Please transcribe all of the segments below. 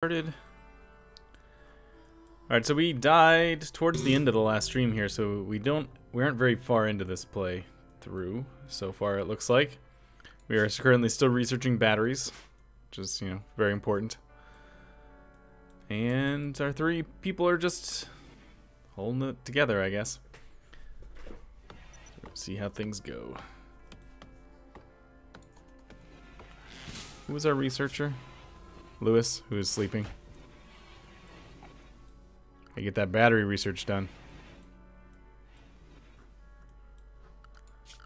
Started. Alright, so we died towards the end of the last stream here, so we aren't very far into this play through so far, it looks like. We are currently still researching batteries, which is, very important. And our three people are just holding it together, I guess. So see how things go. Who was our researcher? Lewis, who is sleeping. I get that battery research done.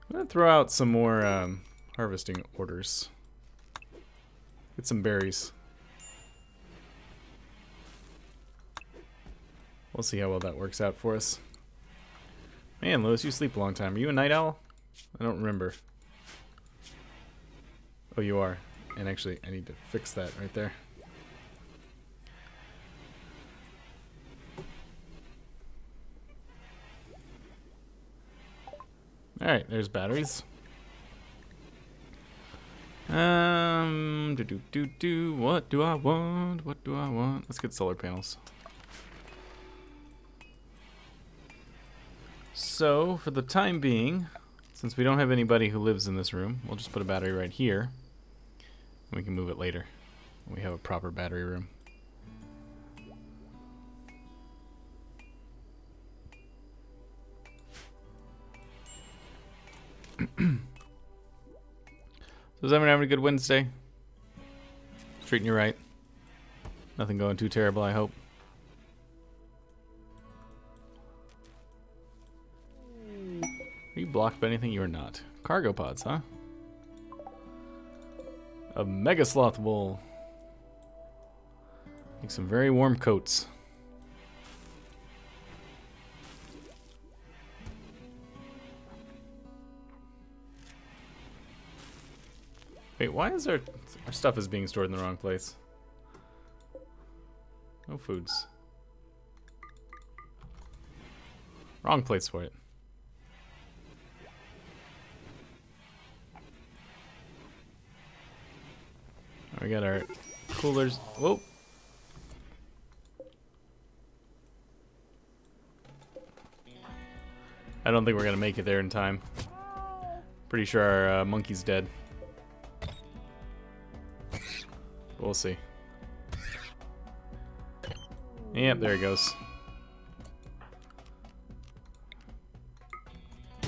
I'm gonna throw out some more harvesting orders. Get some berries. We'll see how well that works out for us. Man, Lewis, you sleep a long time. Are you a night owl? I don't remember. Oh, you are. And actually, I need to fix that right there. Alright, there's batteries. What do I want? What do I want? Let's get solar panels. So, for the time being, since we don't have anybody who lives in this room, we'll just put a battery right here. And we can move it later when we have a proper battery room. So is everyone having a good Wednesday? Treating you right? Nothing going too terrible, I hope. Are you blocked by anything? You are not. Cargo pods, huh? A mega sloth wool. Make some very warm coats. Wait, why is our stuff is being stored in the wrong place? No foods. Wrong place for it. We got our coolers. Whoa. I don't think we're gonna make it there in time. Pretty sure our monkey's dead. We'll see. Yep, there he goes.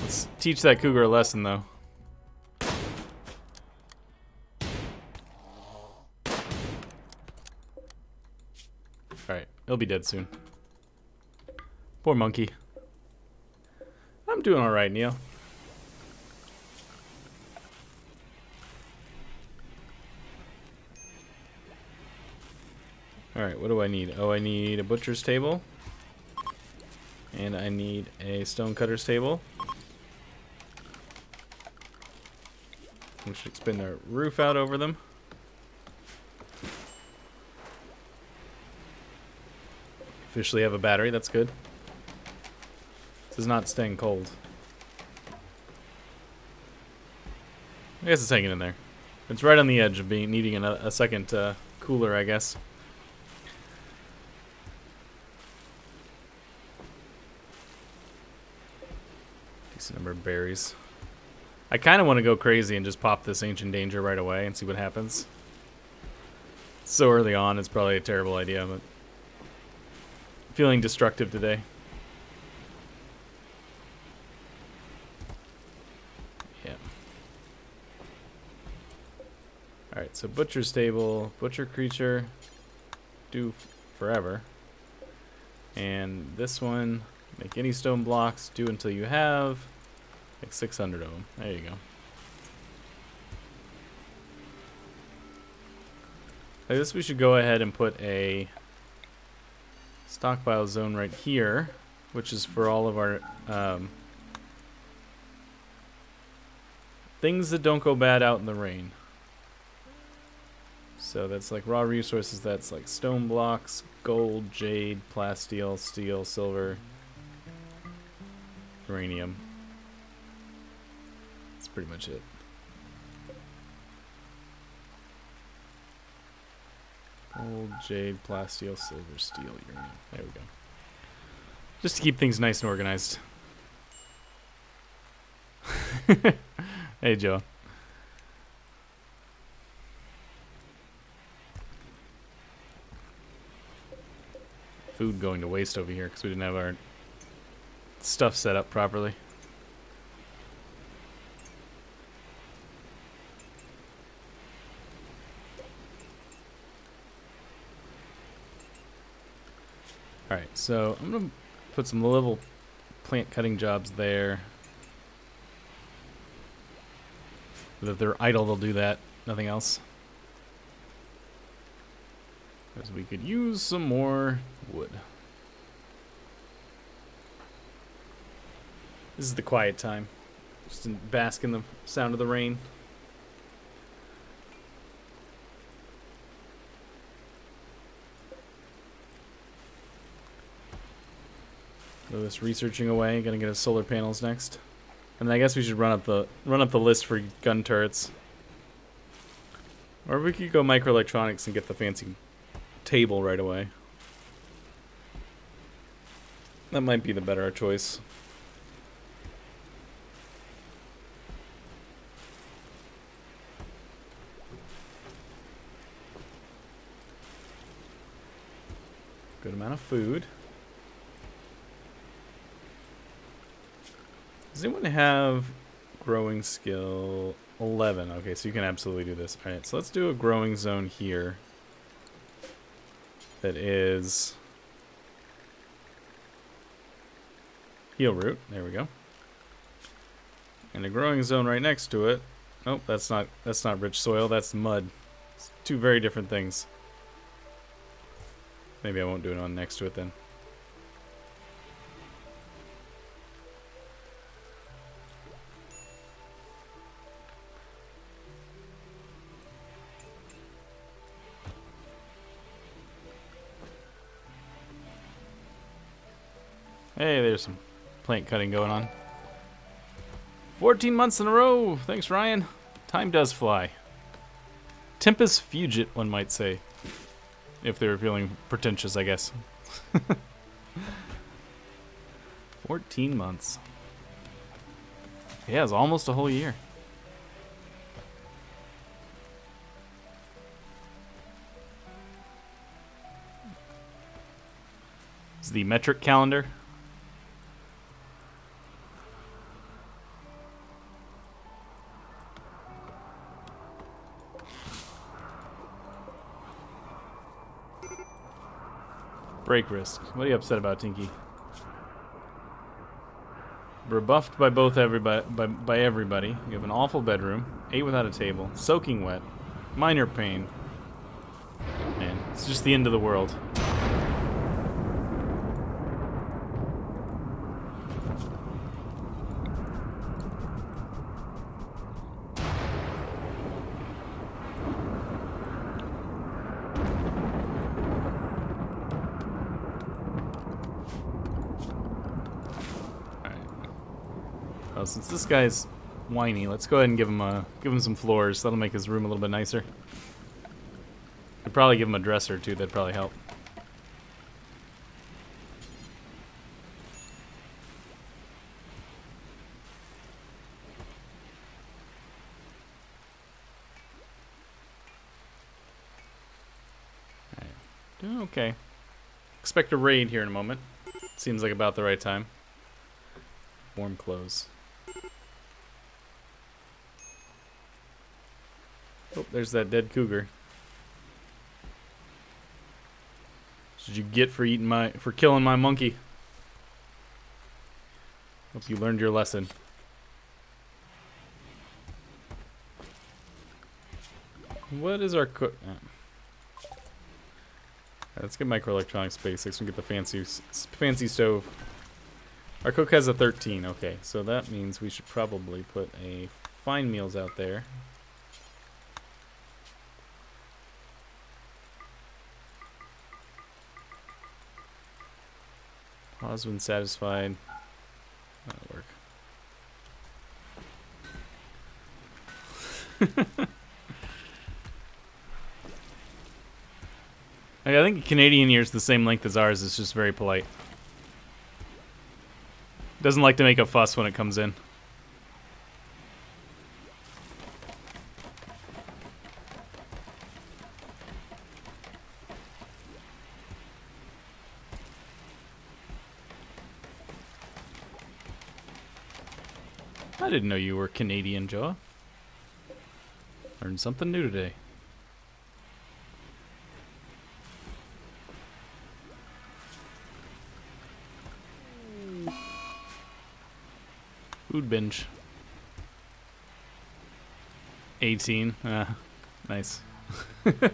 Let's teach that cougar a lesson, though. Alright, he'll be dead soon. Poor monkey. I'm doing alright, Neil. Alright, what do I need? Oh, I need a butcher's table. And I need a stonecutter's table. We should spin the roof out over them. Officially have a battery, that's good. This is not staying cold. I guess it's hanging in there. It's right on the edge of needing a second cooler, I guess. Decent number of berries. I kind of want to go crazy and just pop this Ancient Danger right away and see what happens. So early on, it's probably a terrible idea, but feeling destructive today. Yeah. Alright, so butcher's table, butcher creature, do forever. And this one, make any stone blocks, do until you have like 600 of them. There you go. I guess we should go ahead and put a stockpile zone right here, which is for all of our things that don't go bad out in the rain. So that's like raw resources, that's like stone blocks, gold, jade, plasteel, steel, silver, uranium. That's pretty much it. Gold, jade, plasteel, silver, steel, uranium. There we go. Just to keep things nice and organized. Hey, Joe. Food going to waste over here because we didn't have our stuff set up properly. Alright, so I'm going to put some little plant cutting jobs there. But if they're idle, they'll do that. Nothing else. Because we could use some more wood. This is the quiet time. Just to bask in the sound of the rain. Go this researching away. Gonna get his solar panels next. And then I guess we should run up the list for gun turrets. Or we could go microelectronics and get the fancy table right away. That might be the better choice. Good amount of food. Does anyone have growing skill 11? Okay, so you can absolutely do this. Alright, so let's do a growing zone here. That is heal root. There we go. And a growing zone right next to it. Nope, that's not rich soil, that's mud. It's two very different things. Maybe I won't do it on next to it then. Hey, there's some plant cutting going on. 14 months in a row! Thanks, Ryan. Time does fly. Tempus fugit, one might say. If they were feeling pretentious, I guess. 14 months. Yeah, it's almost a whole year. It's the metric calendar. Break risk. What are you upset about, Tinky? Rebuffed by everybody. You have an awful bedroom. Ate without a table. Soaking wet. Minor pain. Man, it's just the end of the world. Since this guy's whiny, let's go ahead and give him some floors. That'll make his room a little bit nicer. Could probably give him a dresser too. That'd probably help. All right. Doing okay. Expect a raid here in a moment. Seems like about the right time. Warm clothes. Oh, there's that dead cougar. What did you get for killing my monkey? Hope you learned your lesson. What is our cook? Let's get microelectronics basics and get the fancy stove. Our cook has a 13. Okay, so that means we should probably put a fine meals out there. Pause when satisfied. That'll work. I think a Canadian ear is the same length as ours. It's just very polite. Doesn't like to make a fuss when it comes in. I didn't know you were Canadian, Joa. Learned something new today. Food binge. 18. Nice. What do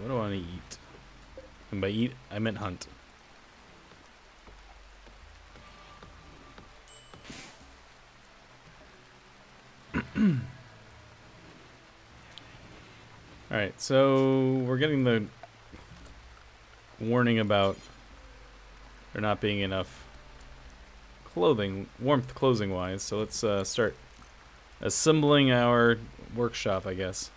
I want to eat? And by eat, I meant hunt. Alright, so we're getting the warning about there not being enough clothing, warmth clothing wise, so let's start assembling our workshop, I guess.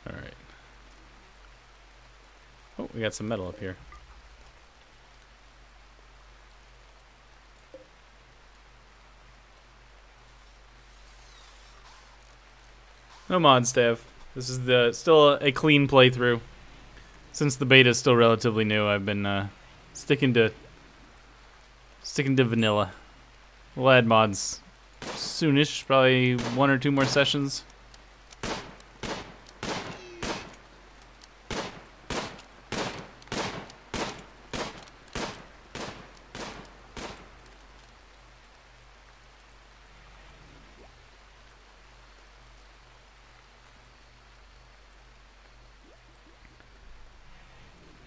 Alright. Oh, we got some metal up here. No mods, Dev. This is still a clean playthrough. Since the beta is still relatively new, I've been sticking to vanilla. We'll add mods soonish, probably 1 or 2 more sessions.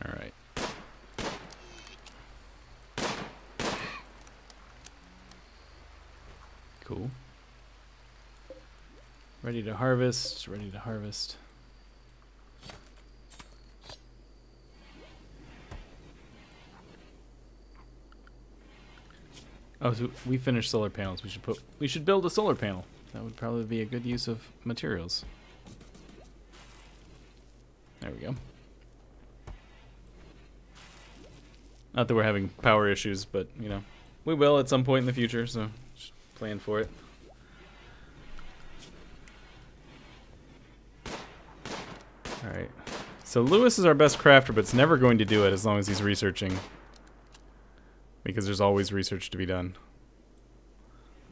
Alright. Cool. Ready to harvest, ready to harvest. Oh, so we finished solar panels. We should build a solar panel. That would probably be a good use of materials. There we go. Not that we're having power issues, but, you know, we will at some point in the future, so just plan for it. Alright. So Lewis is our best crafter, but it's never going to do it as long as he's researching. Because there's always research to be done.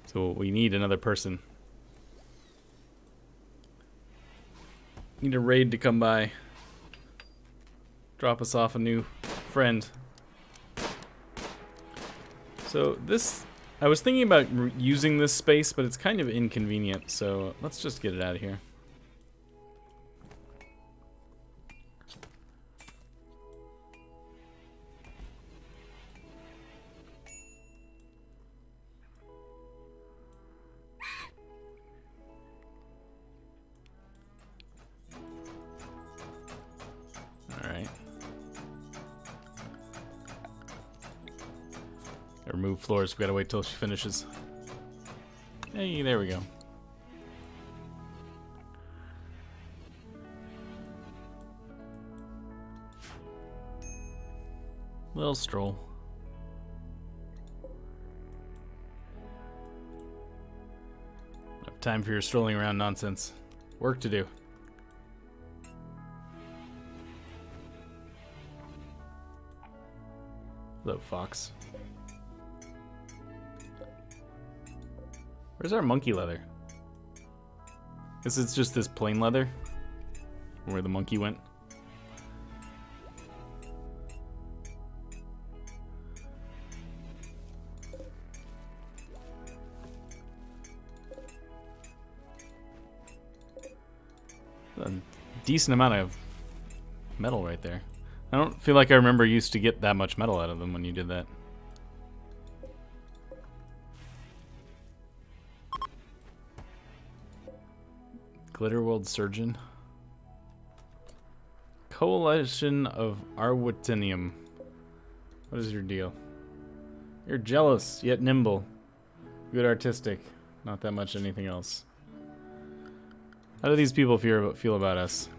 So we need another person. Need a raid to come by. Drop us off a new friend. So this, I was thinking about using this space, but it's kind of inconvenient, so let's just get it out of here. Alright. Remove floors. We gotta wait till she finishes. Hey, there we go. Little stroll. Enough time for your strolling around nonsense. Work to do. Hello, Fox. Where's our monkey leather? Guess it's just this plain leather. Where the monkey went. A decent amount of metal right there. I don't feel like I remember used to get that much metal out of them when you did that. Glitterworld Surgeon. Coalition of Arwitinium. What is your deal? You're jealous, yet nimble. Good artistic. Not that much anything else. How do these people feel about us?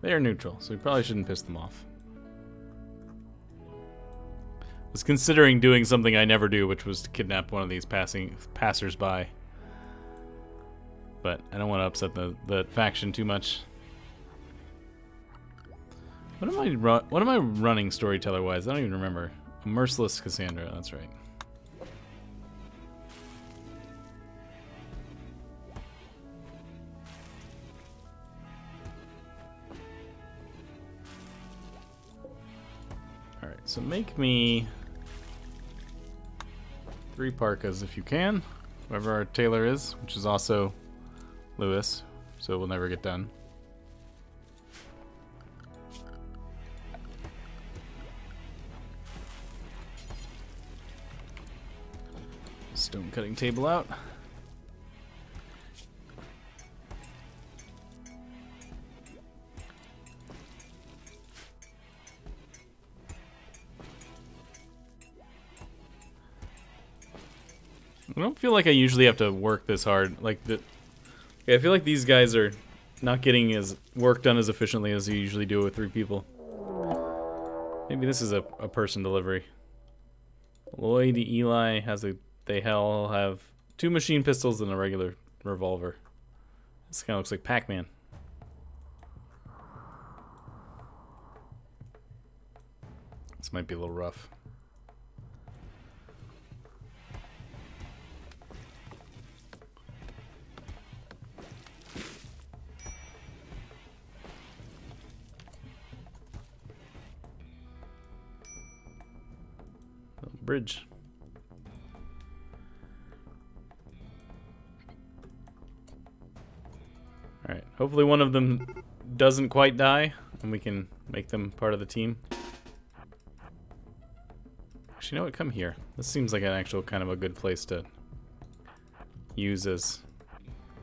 They are neutral, so we probably shouldn't piss them off. I was considering doing something I never do, which was to kidnap one of these passers-by. But I don't want to upset the faction too much. What am I running storyteller-wise? I don't even remember. A Merciless Cassandra, that's right. Alright, so make me 3 parkas if you can. Whoever our tailor is, which is also Lewis, so it will never get done. Stone cutting table out. I don't feel like I usually have to work this hard. Like I feel like these guys are not getting as work done as efficiently as you usually do with 3 people. Maybe this is a person delivery. Lloyd Eli has a. They all have 2 machine pistols and a regular revolver. This kind of looks like Pac-Man. This might be a little rough. Bridge. Alright, hopefully one of them doesn't quite die, and we can make them part of the team. Actually, you know what? Come here. This seems like an actual kind of a good place to use as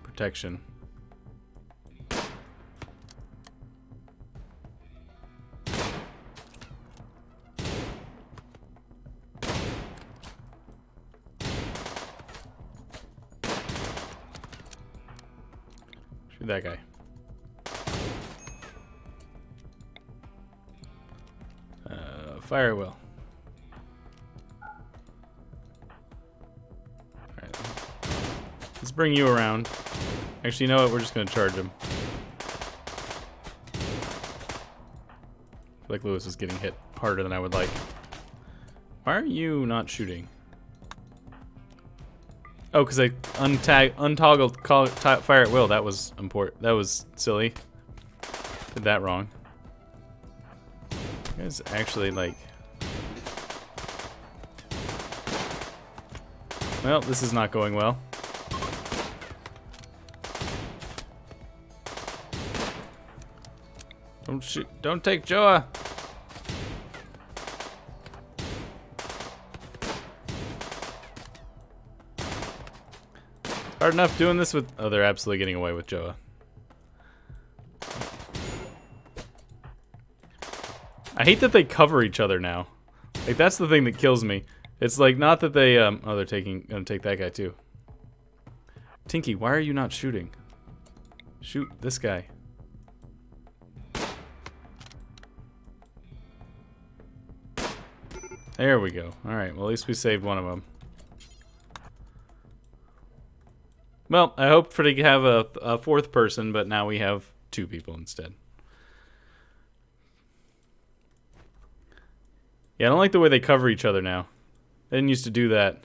protection. Shoot that guy. Fire at will. Alright. Let's bring you around. Actually, you know what? We're just going to charge him. I feel like Lewis is getting hit harder than I would like. Why are you not shooting? Oh, because I untoggled fire at will. That was important. That was silly. Did that wrong. You guys actually like. Well, this is not going well. Don't shoot! Don't take Joa. Hard enough doing this with... Oh, they're absolutely getting away with Joa. I hate that they cover each other now. Like, that's the thing that kills me. It's like, not that they... Oh, they're gonna take that guy, too. Tinky, why are you not shooting? Shoot this guy. There we go. Alright, well, at least we saved one of them. Well, I hoped for to have a 4th person, but now we have 2 people instead. Yeah, I don't like the way they cover each other now. They didn't used to do that. It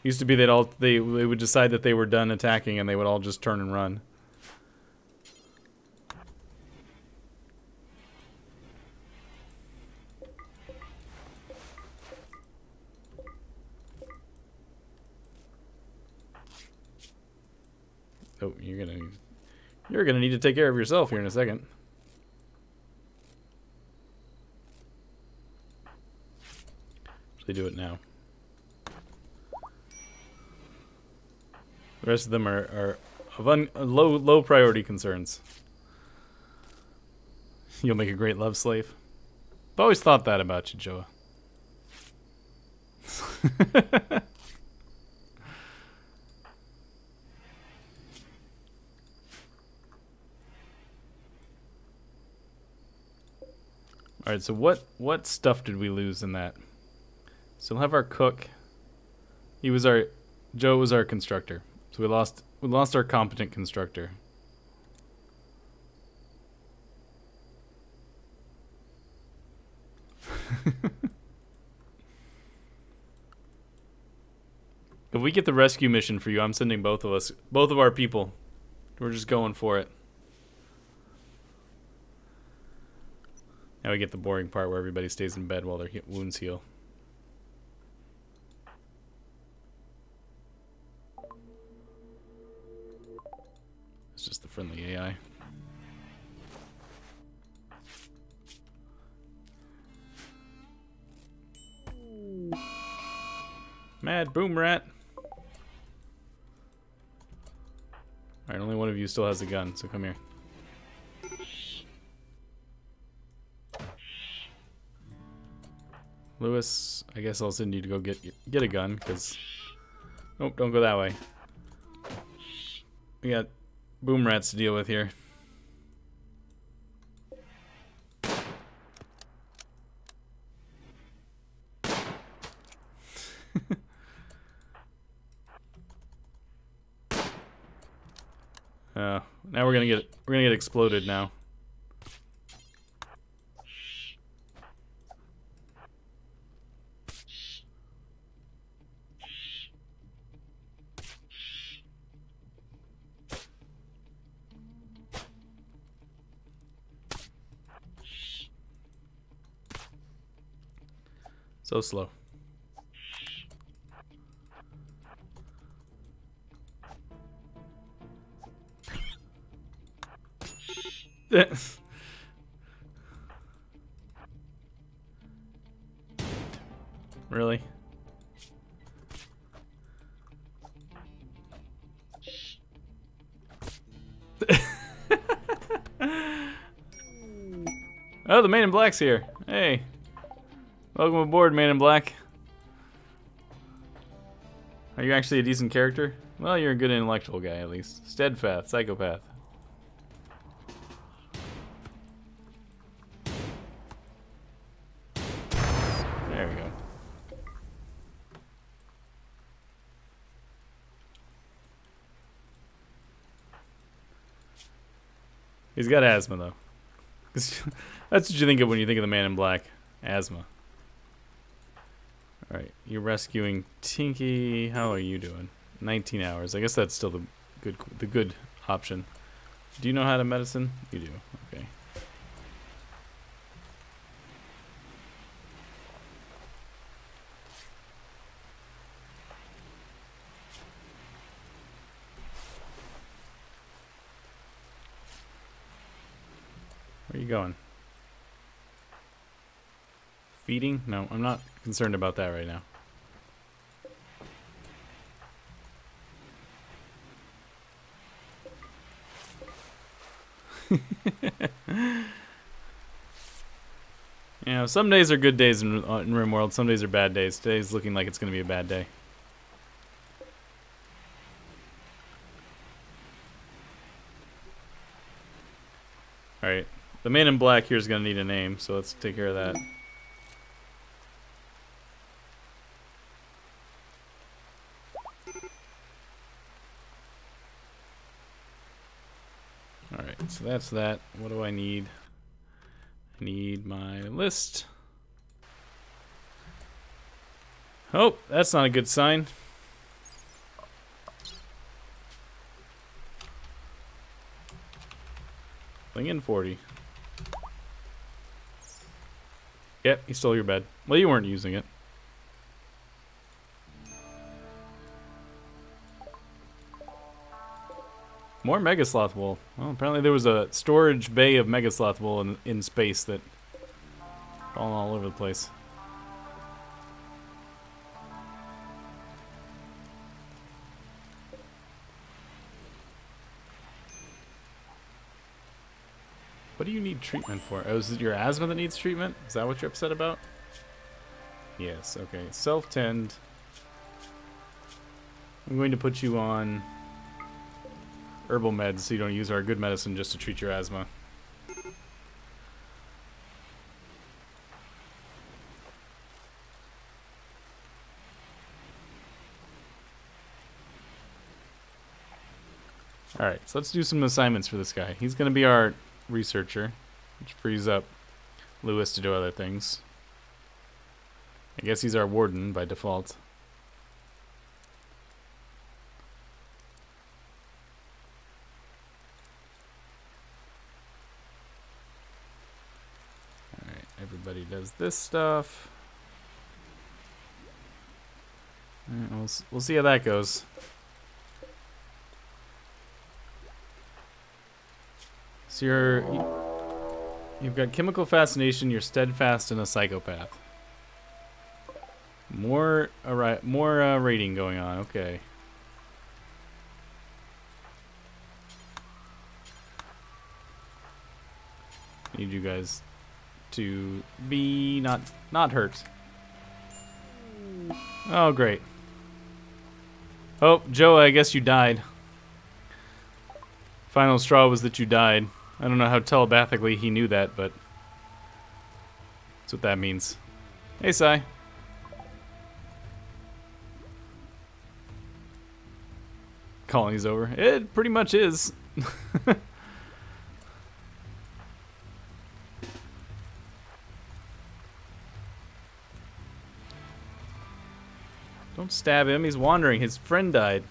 used to be that they would decide that they were done attacking and they would all just turn and run. Oh, you're gonna need to take care of yourself here in a second. Actually, do it now. The rest of them are low priority concerns. You'll make a great love slave. I've always thought that about you, Joa. All right, so what stuff did we lose in that? So we'll have our cook. Joe was our constructor. So we lost our competent constructor. If we get the rescue mission for you, I'm sending both of our people. We're just going for it. Now we get the boring part where everybody stays in bed while their wounds heal. It's just the friendly AI. Mad boom rat. Alright, only one of you still has a gun, so come here. Lewis, I guess I'll send you to go get a gun, because... Nope, don't go that way. We got boom rats to deal with here. Now we're gonna get exploded now. So slow. Really? Oh, the Man in Black's here. Hey. Welcome aboard, Man in Black. Are you actually a decent character? Well, you're a good intellectual guy, at least. Steadfast, psychopath. There we go. He's got asthma, though. That's what you think of when you think of the Man in Black. Asthma. Alright, you're rescuing Tinky. How are you doing? 19 hours. I guess that's still the good option. Do you know how to medicine? You do. Okay. Where are you going? Feeding? No, I'm not concerned about that right now. You know, some days are good days in RimWorld, some days are bad days. Today's looking like it's going to be a bad day. Alright, the Man in Black here is going to need a name, so let's take care of that. Alright, so that's that. What do I need? I need my list. Oh, that's not a good sign. Bring in 40. Yep, he stole your bed. Well, you weren't using it. More Megasloth wool. Well, apparently there was a storage bay of Megasloth wool in space that falling all over the place. What do you need treatment for? Oh, is it your asthma that needs treatment? Is that what you're upset about? Yes, okay. Self-tend. I'm going to put you on herbal meds so you don't use our good medicine just to treat your asthma. Alright, so let's do some assignments for this guy. He's going to be our researcher, which frees up Lewis to do other things. I guess he's our warden by default. Alright, everybody does this stuff. Alright, we'll see how that goes. So you've got chemical fascination, you're steadfast, and a psychopath. More rating going on. Okay. Need you guys to be not hurt. Oh, great. Oh, Joe, I guess you died. Final straw was that you died. I don't know how telepathically he knew that, but that's what that means. Hey, Sai. Colony's over. It pretty much is. Don't stab him. He's wandering. His friend died.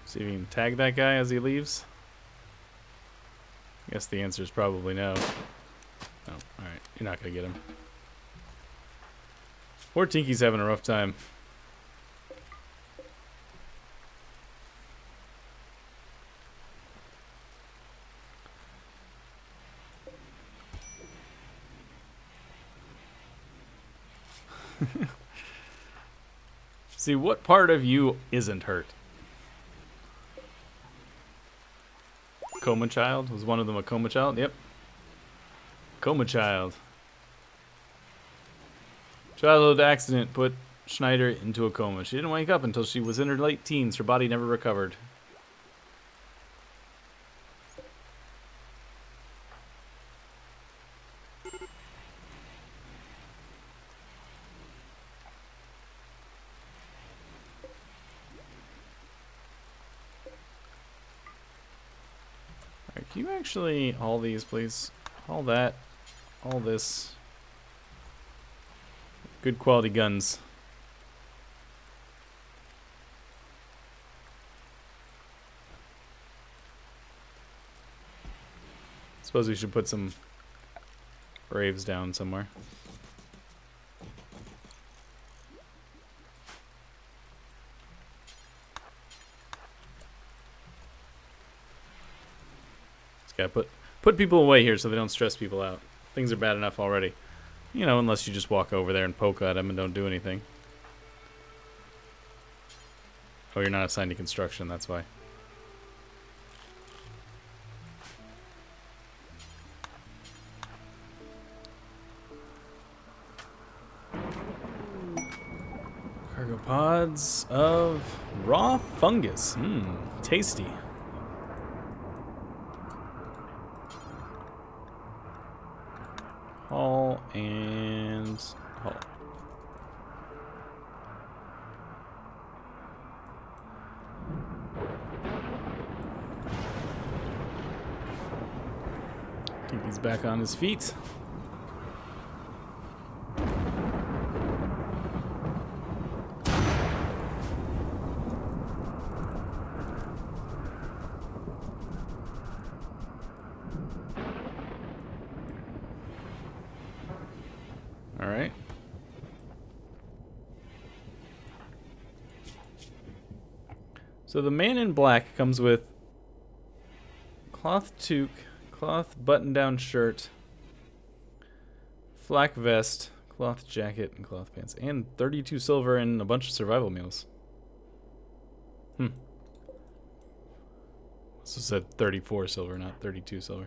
See if you can tag that guy as he leaves. I guess the answer is probably no. Oh, alright. You're not going to get him. Poor Tinky's having a rough time. See, what part of you isn't hurt? Coma child? Was one of them a coma child? Yep. Coma child. Childhood accident put Schneider into a coma. She didn't wake up until she was in her late teens. Her body never recovered. Can you actually haul these, please? Haul that. All this. Good quality guns. Suppose we should put some Braves down somewhere. Gotta put people away here so they don't stress people out. Things are bad enough already. You know, unless you just walk over there and poke at them and don't do anything. Oh, you're not assigned to construction, that's why. Cargo pods of raw fungus. Mmm, tasty. Haul and haul. I think he's back on his feet. Alright. So the man in black comes with cloth toque, cloth button-down shirt, flak vest, cloth jacket, and cloth pants, and 32 silver and a bunch of survival meals. So it said 34 silver, not 32 silver.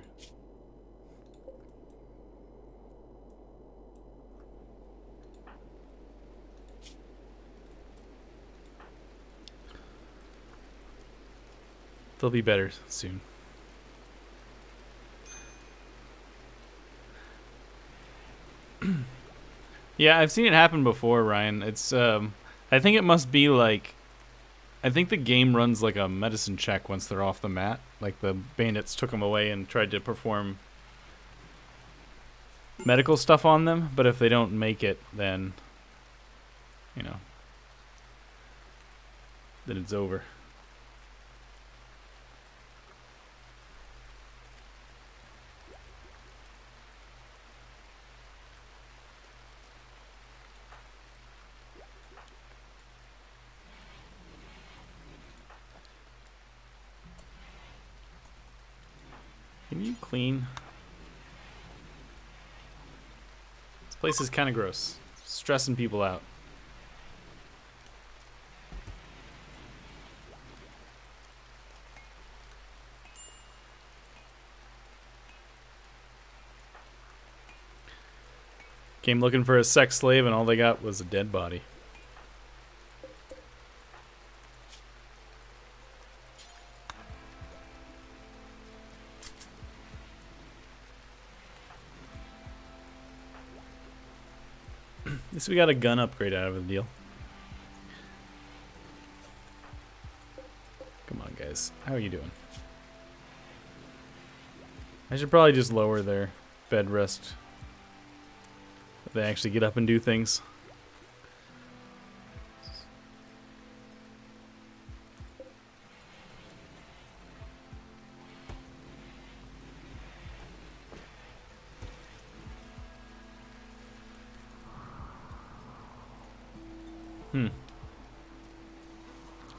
They'll be better soon. Yeah, I've seen it happen before, Ryan. It's I think it must be like, I think the game runs like a medicine check once they're off the mat. Like the bandits took them away and tried to perform medical stuff on them, but if they don't make it, then, you know, then it's over. Can you clean? This place is kind of gross. It's stressing people out. Came looking for a sex slave and all they got was a dead body. At least we got a gun upgrade out of the deal. Come on, guys. How are you doing? I should probably just lower their bed rest. If they actually get up and do things.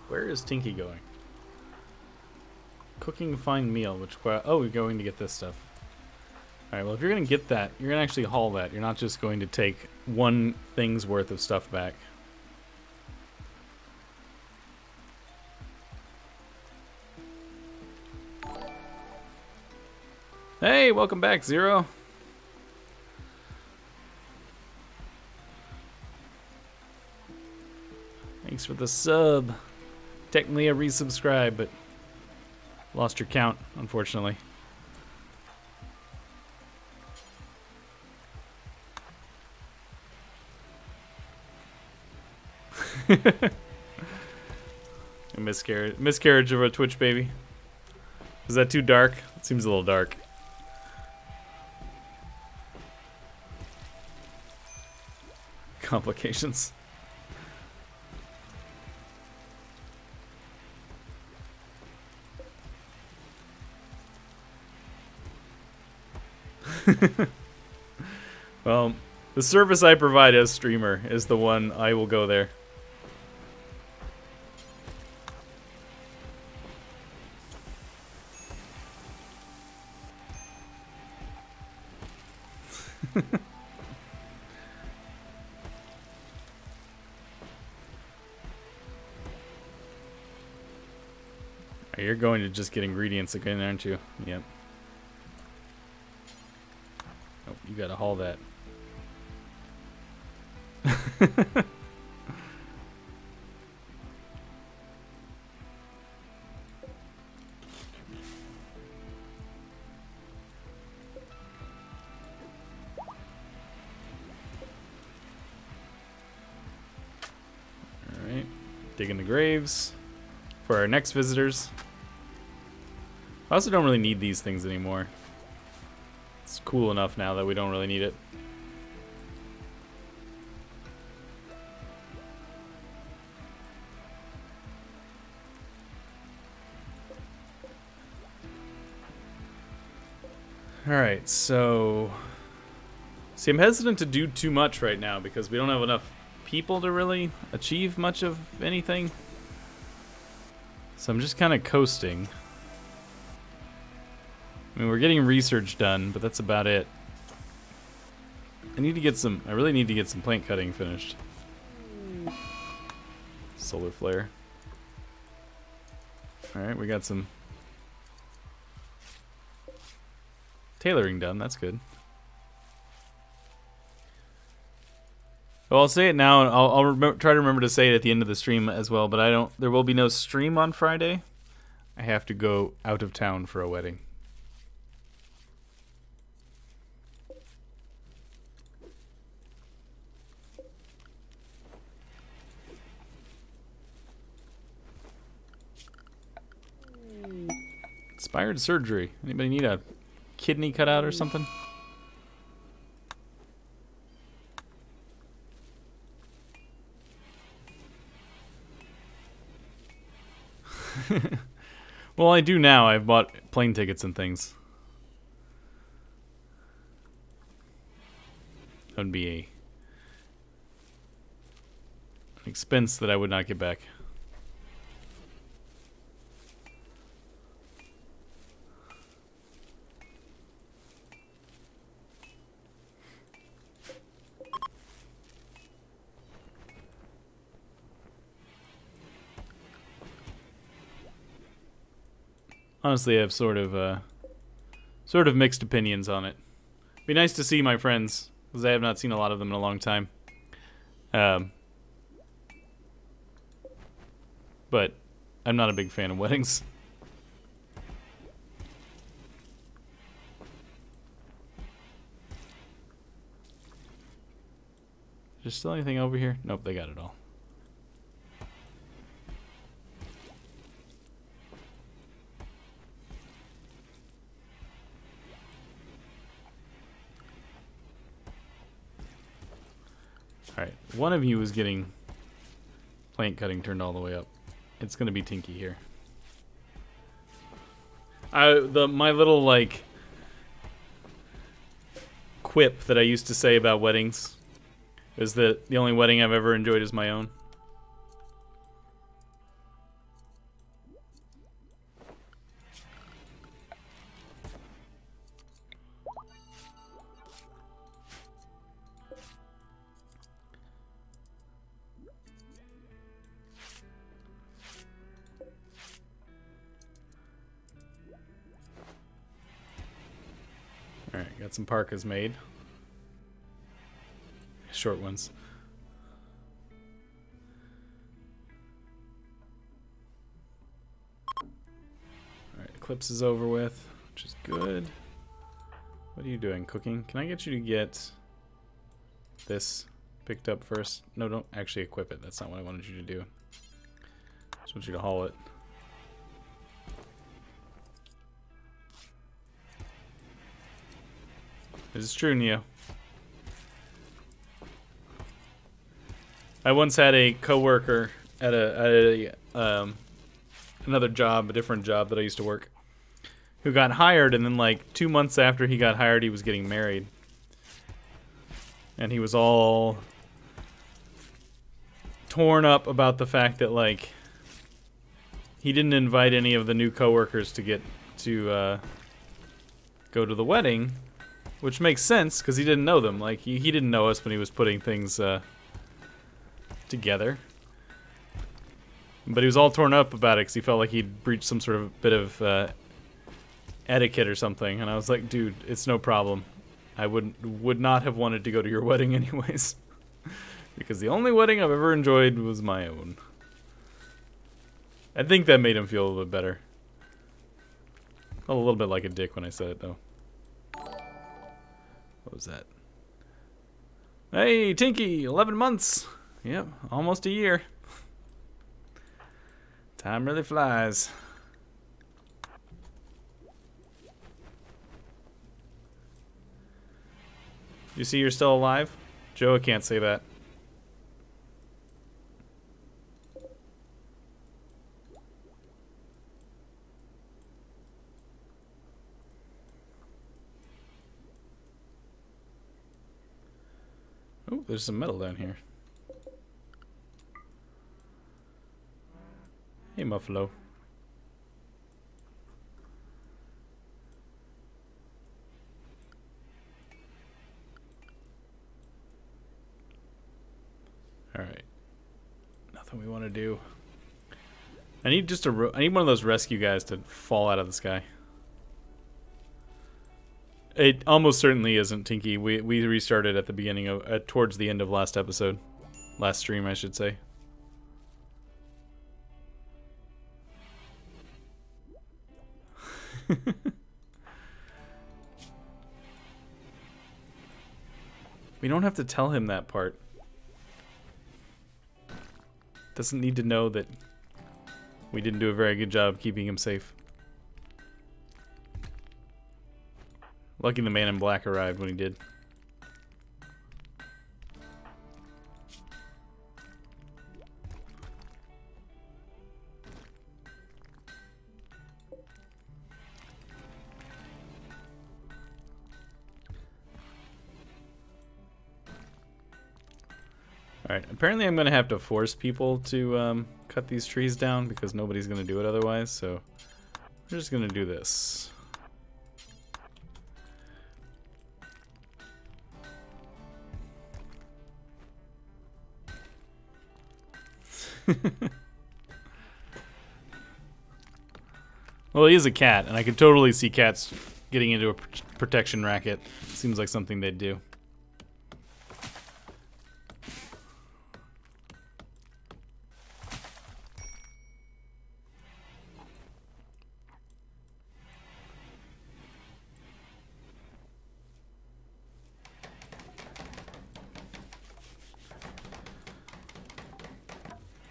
Where is Tinky going? Cooking fine meal, which... Oh, we're going to get this stuff. Alright, well, if you're going to get that, you're going to actually haul that. You're not just going to take one thing's worth of stuff back. Hey, welcome back, Zero. Thanks for the sub. Technically a resubscribe, but lost your count, unfortunately. A miscarriage of a Twitch baby. Is that too dark? It seems a little dark. Complications. Well, the service I provide as streamer is the one I will go there. You're going to just get ingredients again, aren't you? Yep. Oh, you gotta haul that. Alright. Digging the graves for our next visitors. I also don't really need these things anymore. It's cool enough now that we don't really need it. Alright, so... See, I'm hesitant to do too much right now because we don't have enough people to really achieve much of anything. So I'm just kind of coasting. I mean, we're getting research done, but that's about it. I really need to get some plant cutting finished. Solar flare. Alright, we got some tailoring done, that's good. Well, I'll say it now, and I'll try to remember to say it at the end of the stream as well, but there will be no stream on Friday. I have to go out of town for a wedding. Inspired surgery. Anybody need a kidney cut out or something? Well, I do now. I've bought plane tickets and things. That would be an expense that I would not get back. Honestly, I have sort of mixed opinions on it. It'd be nice to see my friends, because I have not seen a lot of them in a long time. But I'm not a big fan of weddings. Is there still anything over here? Nope, they got it all. Alright, one of you is getting plant cutting turned all the way up. It's gonna be Tinky here. My little, like, quip that I used to say about weddings is that the only wedding I've ever enjoyed is my own. Alright, got some parkas made. Short ones. Alright, Eclipse is over with, which is good. What are you doing? Cooking? Can I get you to get this picked up first? No, don't actually equip it. That's not what I wanted you to do. I just want you to haul it. This is true, Neo. I once had a coworker at another job, a different job that I used to work, who got hired, and then like 2 months after he got hired, he was getting married, and he was all torn up about the fact that like he didn't invite any of the new coworkers to get to go to the wedding. Which makes sense, because he didn't know them. Like, he didn't know us when he was putting things together. But he was all torn up about it, because he felt like he'd breached some sort of bit of etiquette or something. And I was like, dude, it's no problem. I would not have wanted to go to your wedding anyways. Because the only wedding I've ever enjoyed was my own. I think that made him feel a little bit better. Felt a little bit like a dick when I said it, though. What was that? Hey, Tinky, 11 months. Yep, almost a year. Time really flies. You see you're still alive? Joe, I can't say that. Oh, there's some metal down here. Hey, Muffalo. Alright. Nothing we want to do. I need just a I need one of those rescue guys to fall out of the sky. It almost certainly isn't Tinky. We restarted at the beginning of towards the end of last episode. Last stream, I should say. We don't have to tell him that part. Doesn't need to know that we didn't do a very good job keeping him safe. Lucky the man in black arrived when he did. Alright, apparently I'm going to have to force people to cut these trees down because nobody's going to do it otherwise, so we're just going to do this. Well, he is a cat, and I could totally see cats getting into a protection racket. Seems like something they'd do.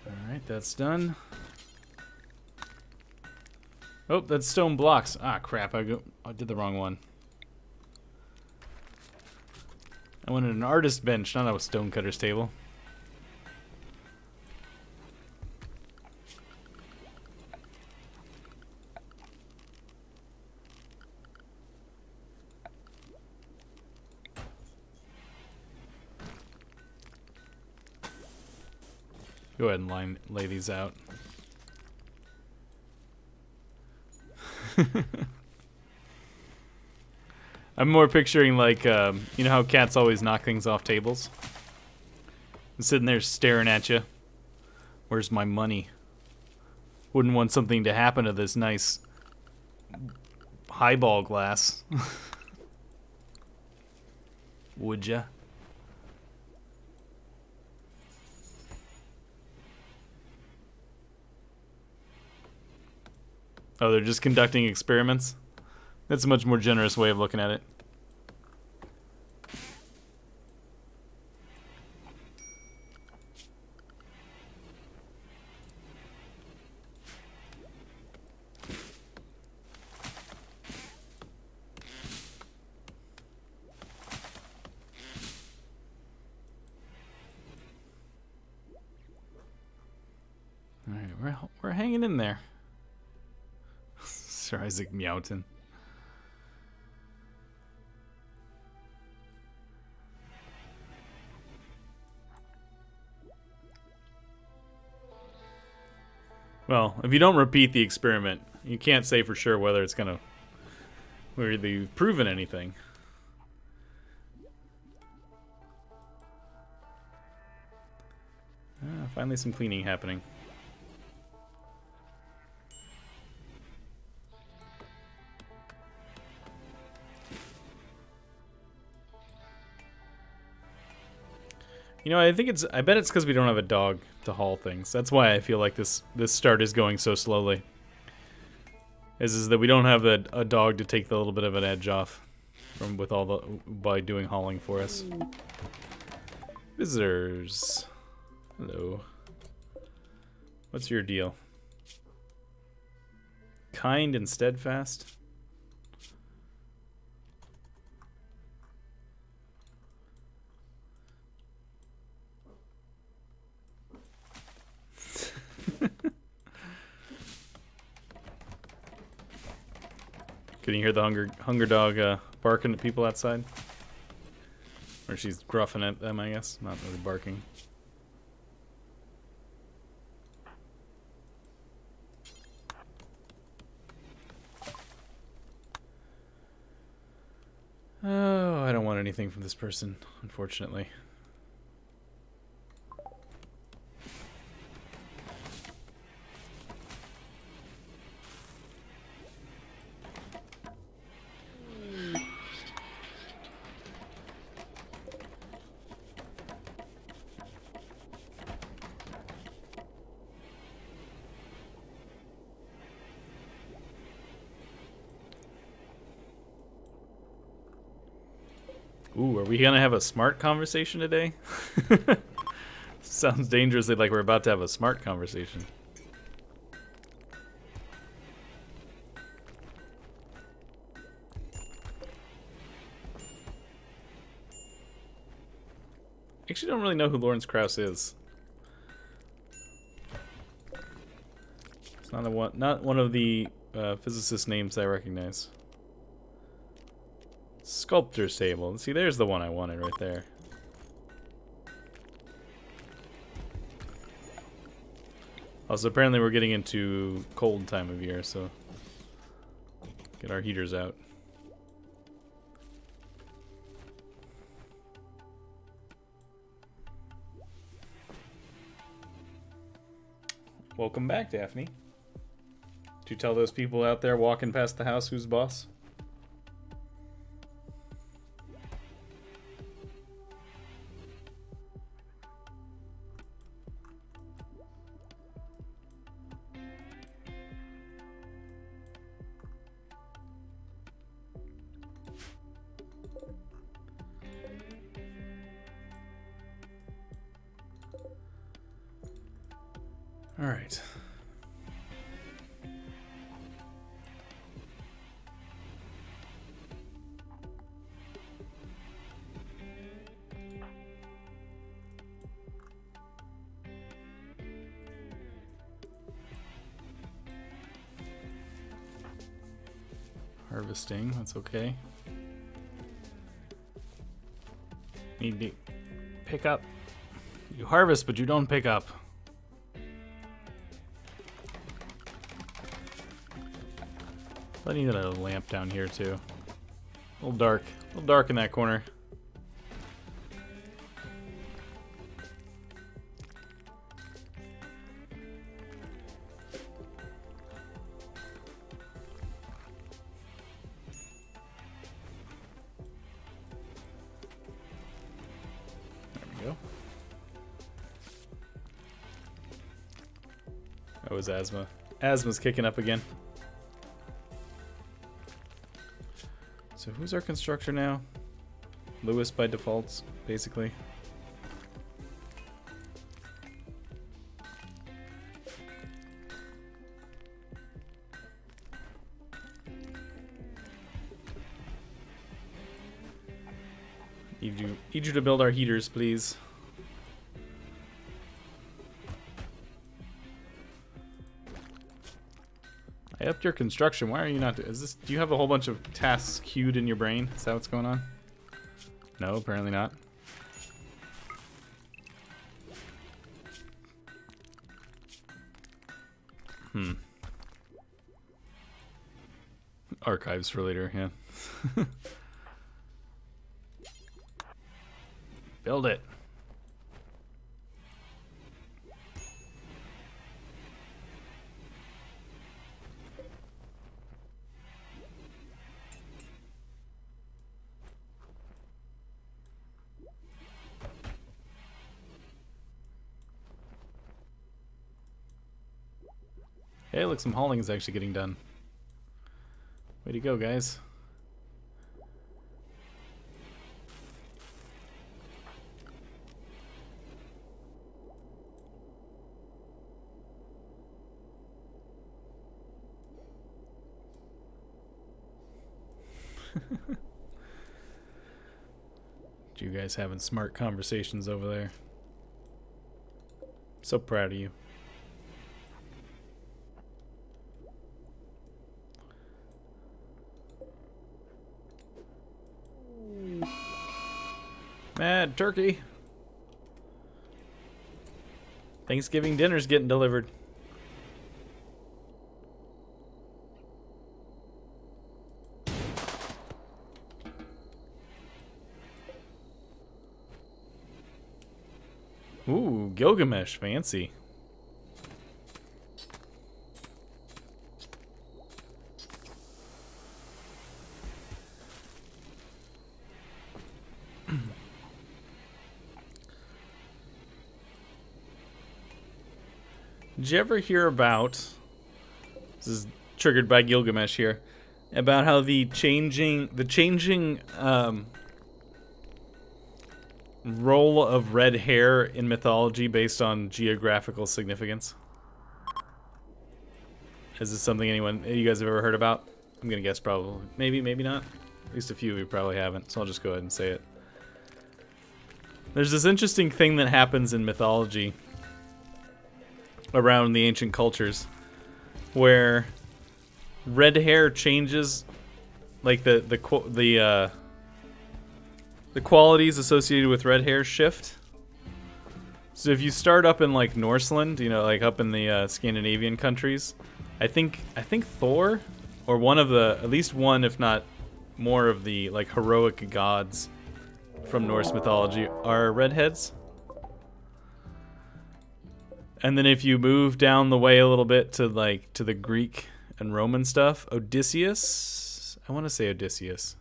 Alright, that's done. Oh, that's stone blocks. Ah, crap. I did the wrong one. I wanted an artist bench, not a stonecutter's table. Go ahead and lay these out. I'm more picturing like, you know how cats always knock things off tables? I'm sitting there staring at you. Where's my money? Wouldn't want something to happen to this nice highball glass. Would ya? Oh, they're just conducting experiments? That's a much more generous way of looking at it. Alright, we're hanging in there. Sir Isaac Meowton. Well, if you don't repeat the experiment, you can't say for sure whether it's gonna, whether you've proven anything. Finally some cleaning happening. You know, I bet it's because we don't have a dog to haul things. That's why I feel like this start is going so slowly. Is that we don't have a dog to take the little bit of an edge off from by doing hauling for us. Visitors. Hello. What's your deal? Kind and steadfast? Can you hear the hunger dog barking at people outside? Or she's gruffing at them, I guess. Not really barking. Oh, I don't want anything from this person, unfortunately. Ooh, are we gonna have a smart conversation today? Sounds dangerously like we're about to have a smart conversation. Actually, don't really know who Lawrence Krauss is. It's not one of the physicist names I recognize. Sculptor's table. See, there's the one I wanted right there. Also, apparently we're getting into cold time of year, so get our heaters out. Welcome back, Daphne. Did you tell those people out there walking past the house who's boss? All right. Harvesting, that's okay. Need to pick up. You harvest, but you don't pick up. I need a lamp down here too. A little dark in that corner. There we go. That was asthma. Asthma's kicking up again. So who's our constructor now? Lewis by default, basically. Need you to build our heaters, please. I upped your construction. Why are you not? Do you have a whole bunch of tasks queued in your brain? Is that what's going on? No, apparently not. Archives for later, yeah. Build it. Hey, look, some hauling is actually getting done. Way to go, guys. You guys having smart conversations over there. So proud of you. Mad turkey. Thanksgiving dinner's getting delivered. Ooh, Gilgamesh, fancy. Did you ever hear about, this is triggered by Gilgamesh here, about how the changing role of red hair in mythology based on geographical significance? Is this something you guys have ever heard about? I'm gonna guess probably. Maybe, maybe not. At least a few of you probably haven't, so I'll just go ahead and say it. There's this interesting thing that happens in mythology around the ancient cultures where red hair changes, like the qualities associated with red hair shift. So if you start up in like Norseland, you know, like up in the Scandinavian countries, I think Thor, or one of the, at least one if not more of the like heroic gods from Norse mythology are redheads. And then if you move down the way a little bit to like to the Greek and Roman stuff, Odysseus, I want to say Odysseus.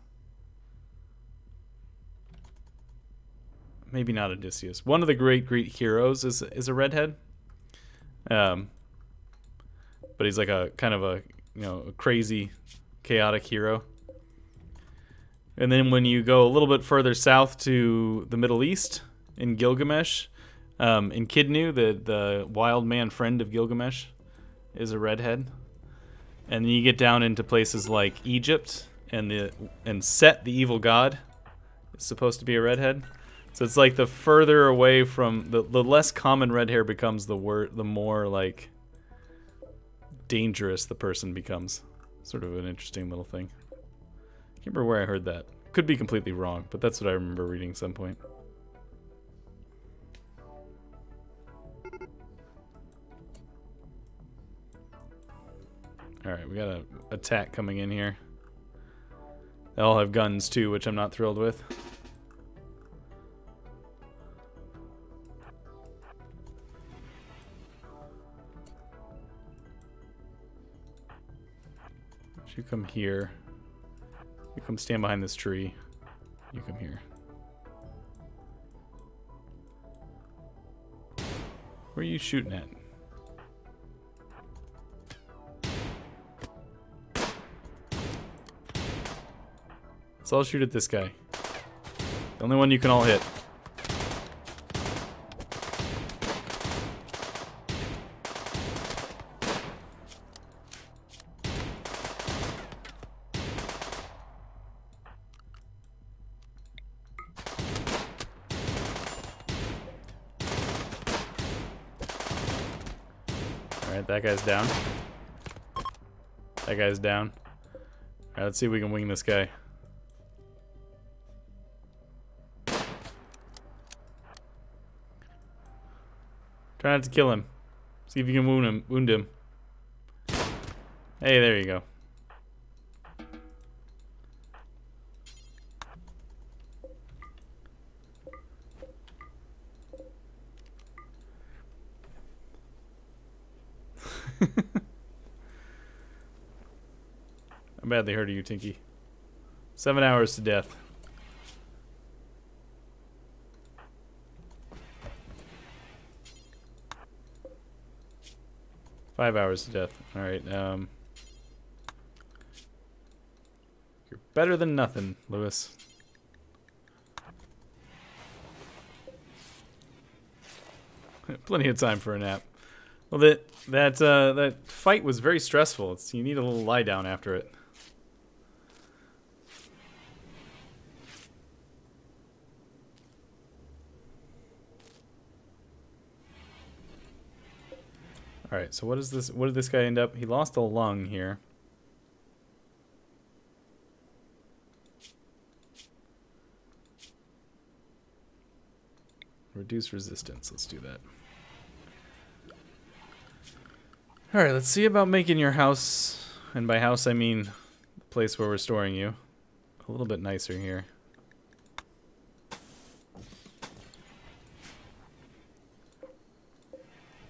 Maybe not Odysseus. One of the great Greek heroes is a redhead. But he's like a kind of a, you know, a crazy, chaotic hero. And then when you go a little bit further south to the Middle East, in Gilgamesh, in Kidnu, the wild man friend of Gilgamesh, is a redhead. And then you get down into places like Egypt, and Set, the evil god, is supposed to be a redhead. So it's like the further away from the less common red hair becomes, the more like dangerous the person becomes. Sort of an interesting little thing. I can't remember where I heard that. Could be completely wrong, but that's what I remember reading at some point. Alright, we got an attack coming in here. They all have guns too, which I'm not thrilled with. You come here. You come stand behind this tree. You come here. Where are you shooting at? So I'll shoot at this guy. The only one you can all hit. Alright, that guy's down. That guy's down. Alright, let's see if we can wing this guy. Try not to kill him. See if you can wound him. Hey, there you go. How badly hurt are you, Tinky? 7 hours to death. Five hours to death. Alright, you're better than nothing, Lewis. Plenty of time for a nap. Well, that fight was very stressful. You need a little lie down after it. Alright, so what is this? What did this guy end up? He lost a lung here. Reduce resistance. Let's do that. Alright, let's see about making your house, and by house I mean the place where we're storing you, a little bit nicer here.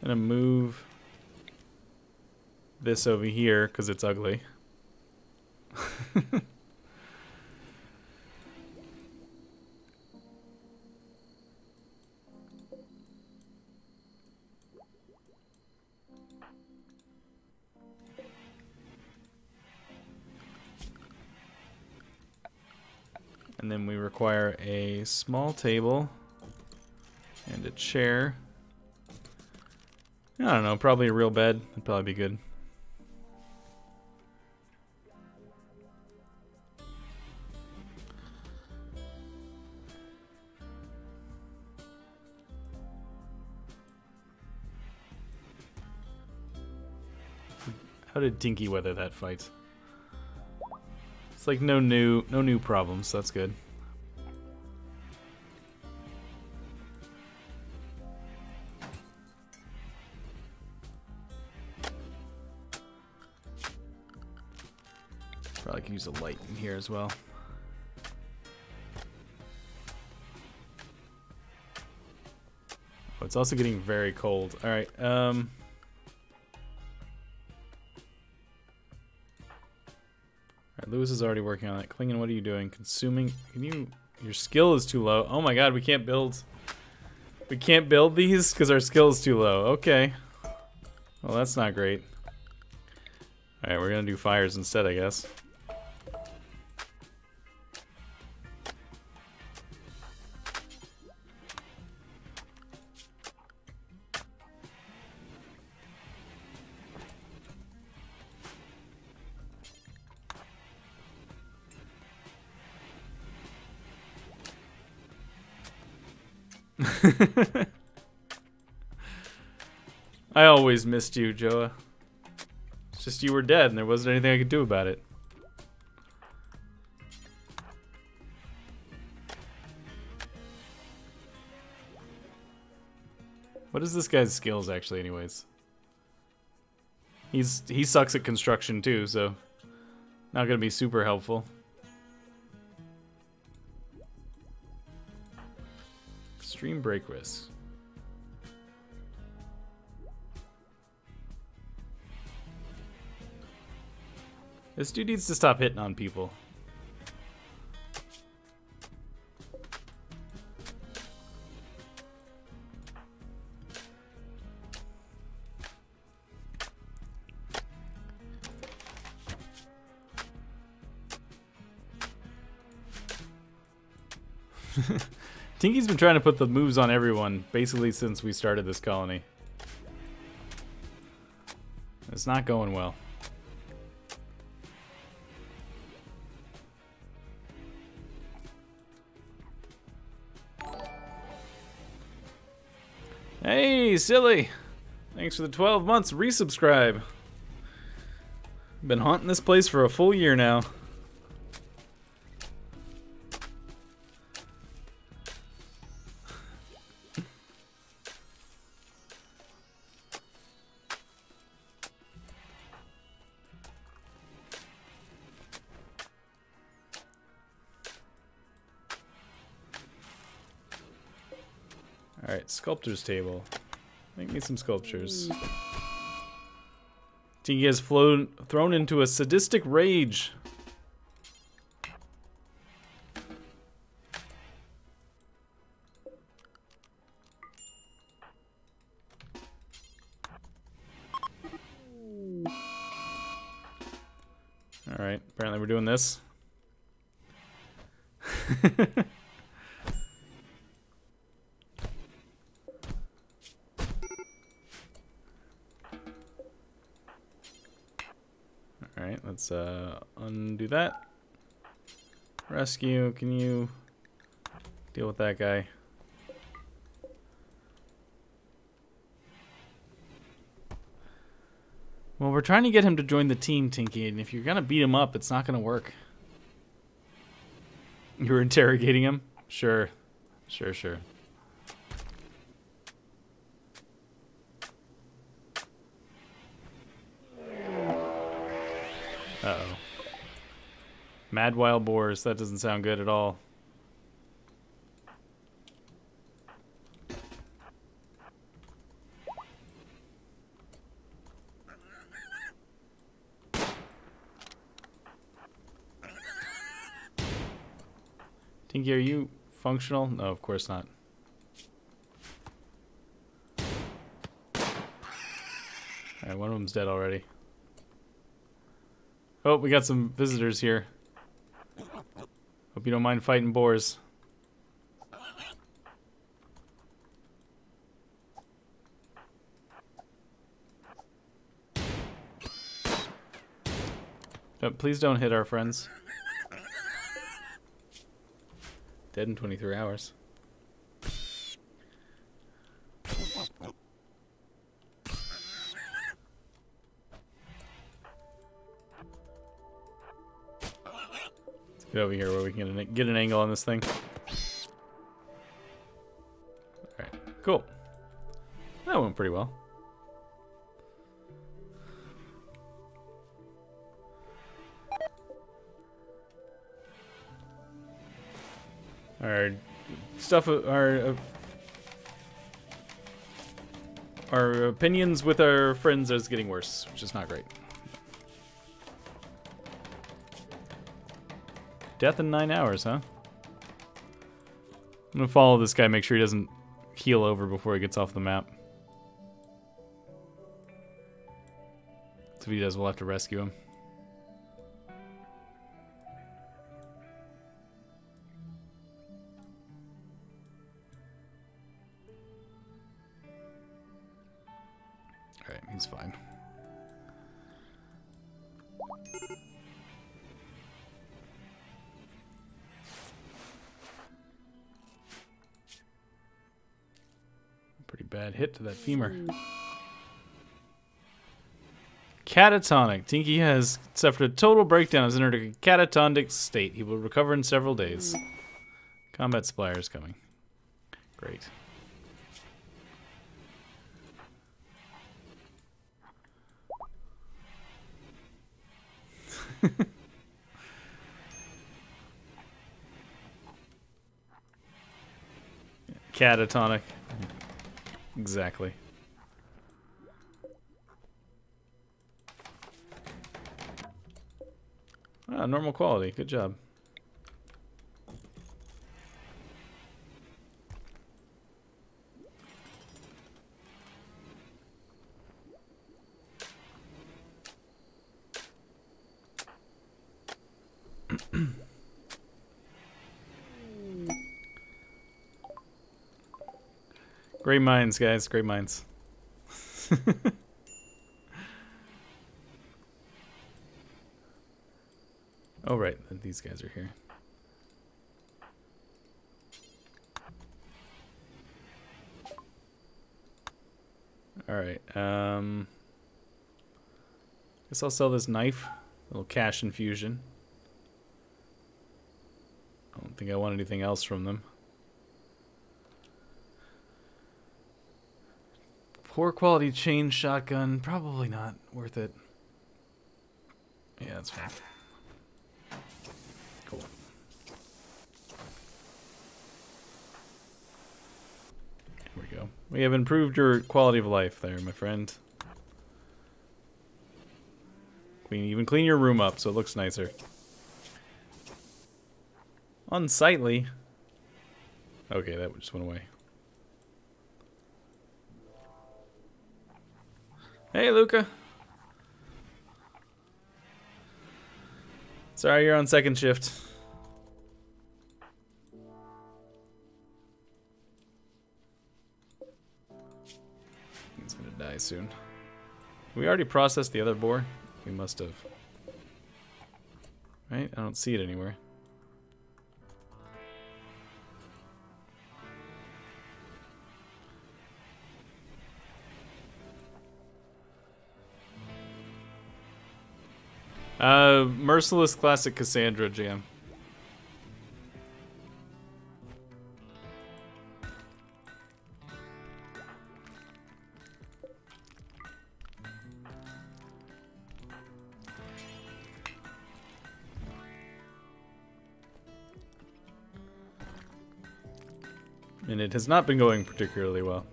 I'm gonna move this over here because it's ugly. And then we require a small table And a chair. I don't know, probably a real bed. That'd probably be good. How did Tinky weather that fight? It's like no new problems. So that's good. Probably could use a light in here as well. Oh, it's also getting very cold. All right. Lewis is already working on it. Klingen, what are you doing? Consuming. Can you? Your skill is too low. Oh my God, we can't build. We can't build these because our skill is too low. Okay. Well, that's not great. All right, we're gonna do fires instead, I guess. I always missed you, Joa. It's just you were dead and there wasn't anything I could do about it. What is this guy's skills actually anyways? He sucks at construction too, so not gonna be super helpful. Extreme break risk. This dude needs to stop hitting on people. Tinky's been trying to put the moves on everyone, basically since we started this colony. It's not going well. Hey, silly! Thanks for the 12 months resubscribe. Been haunting this place for a full year now. Alright, sculptor's table. Make me some sculptures. Tinky has thrown into a sadistic rage. Alright, apparently we're doing this. Alright, let's undo that. Rescue, can you deal with that guy? Well, we're trying to get him to join the team, Tinky, and if you're gonna beat him up, it's not gonna work. You were interrogating him? Sure. Sure. Uh-oh. Mad wild boars. That doesn't sound good at all. Tinky, are you functional? No, of course not. Alright, one of them's dead already. Oh, we got some visitors here. Hope you don't mind fighting boars. Please don't hit our friends. Dead in 23 hours. Let's get over here where we can get an angle on this thing. Alright, cool. That went pretty well. Our stuff, our opinions with our friends is getting worse, which is not great. Death in 9 hours, huh? I'm gonna follow this guy, make sure he doesn't keel over before he gets off the map. So if he does, we'll have to rescue him. Alright, he's fine. Pretty bad hit to that femur. Catatonic. Tinky has suffered a total breakdown. Has entered a catatonic state. He will recover in several days. Combat supplier is coming. Great. Catatonic. Exactly. Ah, normal quality. Good job. Great minds, guys. Great minds. Oh, right. These guys are here. Alright. Guess I'll sell this knife. A little cash infusion. I don't think I want anything else from them. Poor quality chain shotgun, probably not worth it. Yeah, that's fine. Cool. Here we go. We have improved your quality of life there, my friend. Even clean your room up so it looks nicer. Unsightly. Okay, that just went away. Hey, Luca. Sorry, you're on second shift. He's gonna die soon. We already processed the other boar? We must have. Right? I don't see it anywhere. Merciless Classic Cassandra Jam. And it has not been going particularly well.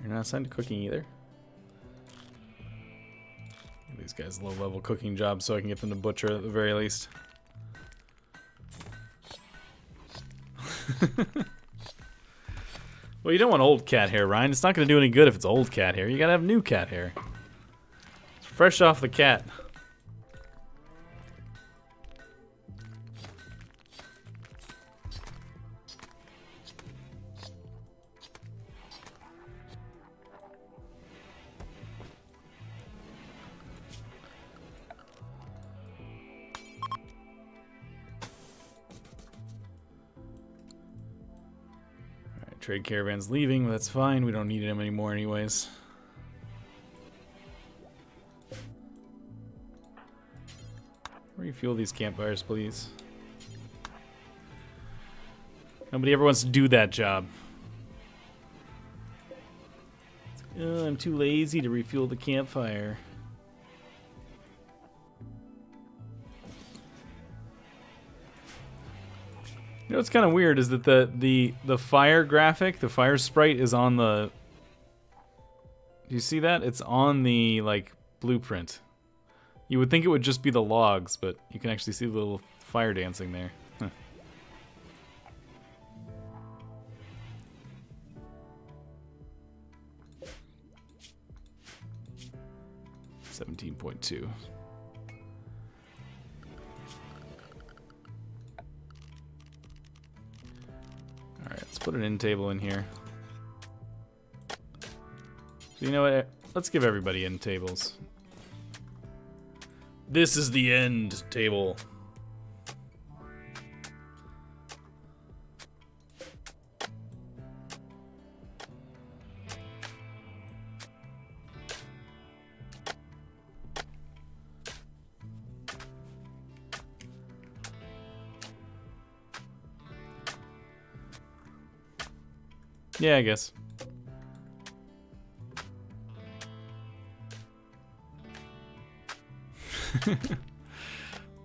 You're not assigned to cooking either? These guys low-level cooking jobs so I can get them to butcher at the very least. Well, you don't want old cat hair, Ryan. It's not going to do any good if it's old cat hair. You gotta have new cat hair. It's fresh off the cat. Trade caravan's leaving, but that's fine. We don't need him anymore anyways. Refuel these campfires, please. Nobody ever wants to do that job. I'm too lazy to refuel the campfire. You know what's kind of weird is that the fire graphic, the fire sprite is on the... Do you see that? It's on the, like, blueprint. You would think it would just be the logs, but you can actually see the little fire dancing there. Huh. $17.2. Alright, let's put an end table in here. So you know what? Let's give everybody end tables. This is the end table. Yeah, I guess.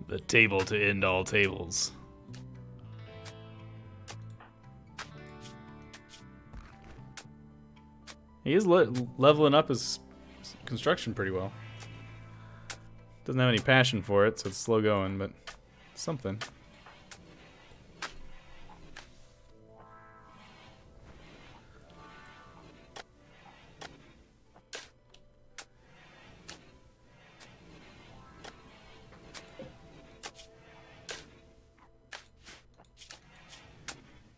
The table to end all tables. He is leveling up his construction pretty well. Doesn't have any passion for it, so it's slow going, but something.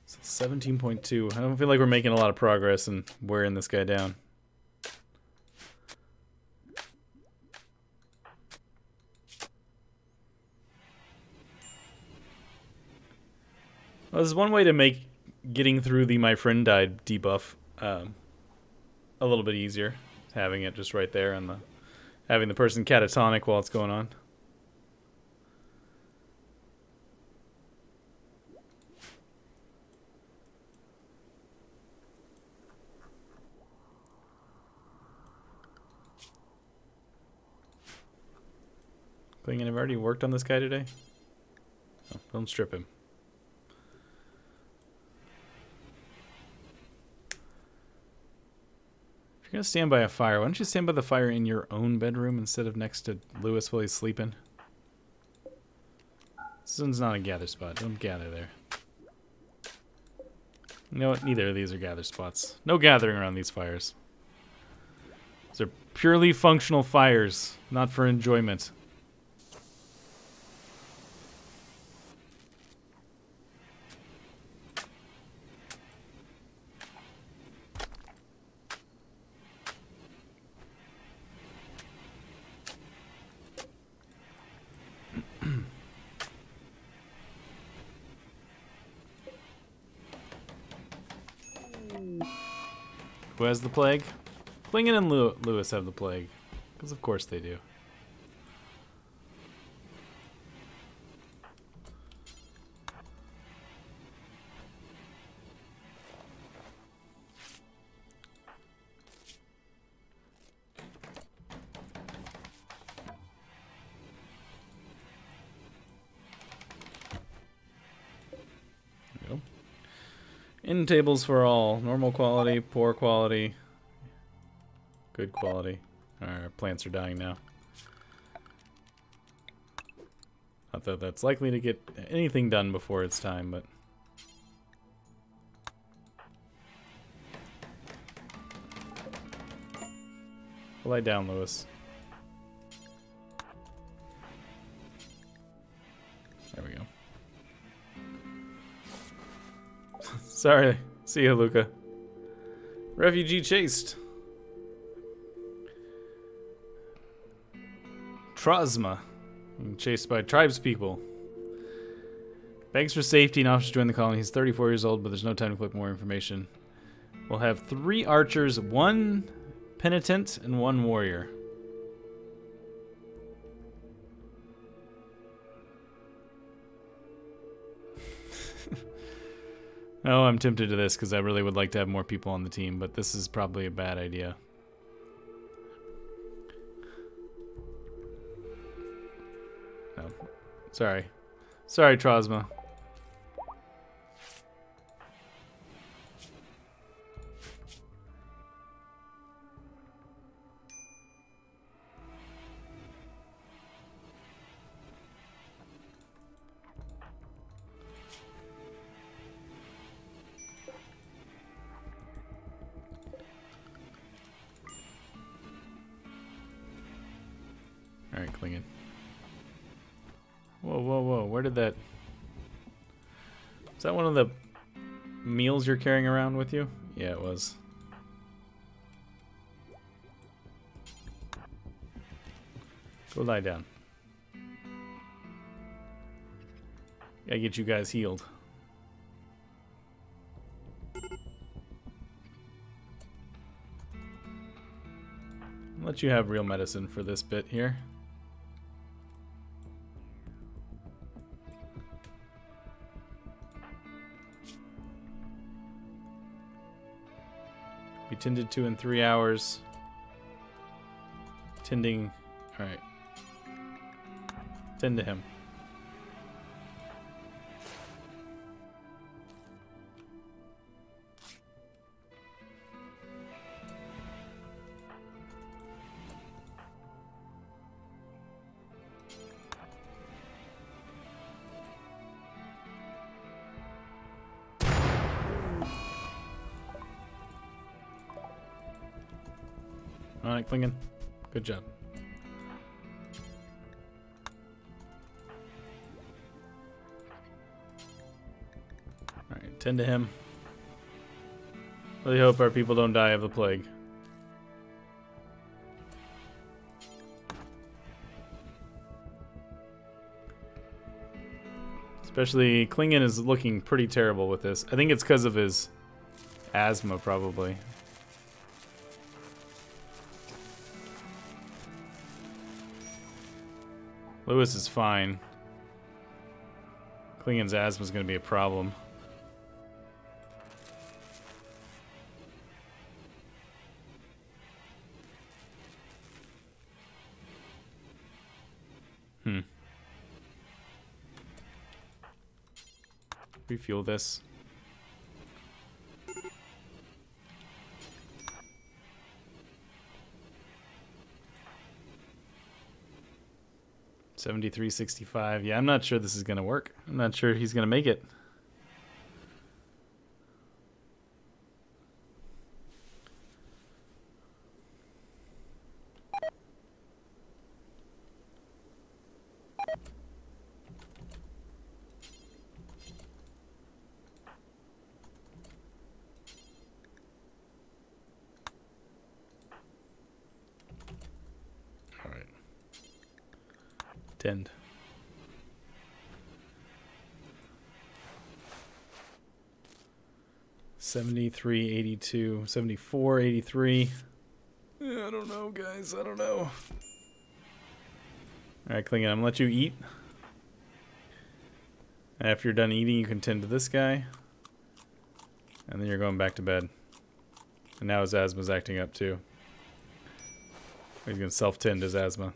So 17.2. I don't feel like we're making a lot of progress in wearing this guy down. Well, there's one way to make getting through the "my friend died" debuff a little bit easier. Having it just right there and having the person catatonic while it's going on. Clingan, have already worked on this guy today? Oh, don't strip him. If you're gonna stand by a fire, why don't you stand by the fire in your own bedroom instead of next to Lewis while he's sleeping? This one's not a gather spot. Don't gather there. You know what? Neither of these are gather spots. No gathering around these fires. These are purely functional fires, not for enjoyment. Who has the plague? Clingan and Lewis have the plague. Because of course they do. End tables for all. Normal quality, poor quality, good quality. Our plants are dying now. Not that that's likely to get anything done before it's time, but... Lie down, Lewis. There we go. Sorry. See ya, Luca. Refugee chased. Trasma. Chased by tribespeople. Begs for safety and offers to join the colony. He's 34 years old, but there's no time to collect more information. We'll have 3 archers, 1 penitent, and 1 warrior. Oh, I'm tempted to this because I really would like to have more people on the team, but this is probably a bad idea. No. Sorry. Sorry, Trosma. Alright, Klingon. Whoa, whoa, whoa. Where did that... Is that one of the meals you're carrying around with you? Yeah, it was. Go lie down. Gotta get you guys healed. I'll let you have real medicine for this bit here. Be tended to in 3 hours. Tending. Alright. Tend to him. Alright, Klingon. Good job. Alright, tend to him. Really hope our people don't die of the plague. Especially, Klingon is looking pretty terrible with this. I think it's because of his asthma, probably. Lewis is fine. Klingon's asthma is going to be a problem. Refuel this. $73.65. Yeah, I'm not sure this is gonna work. I'm not sure he's gonna make it. Tend. $73.82, $74.83. I don't know, guys. I don't know. All right, Klingon, I'm gonna let you eat. After you're done eating, you can tend to this guy, and then you're going back to bed. And now his asthma's acting up too. He's gonna self-tend his asthma.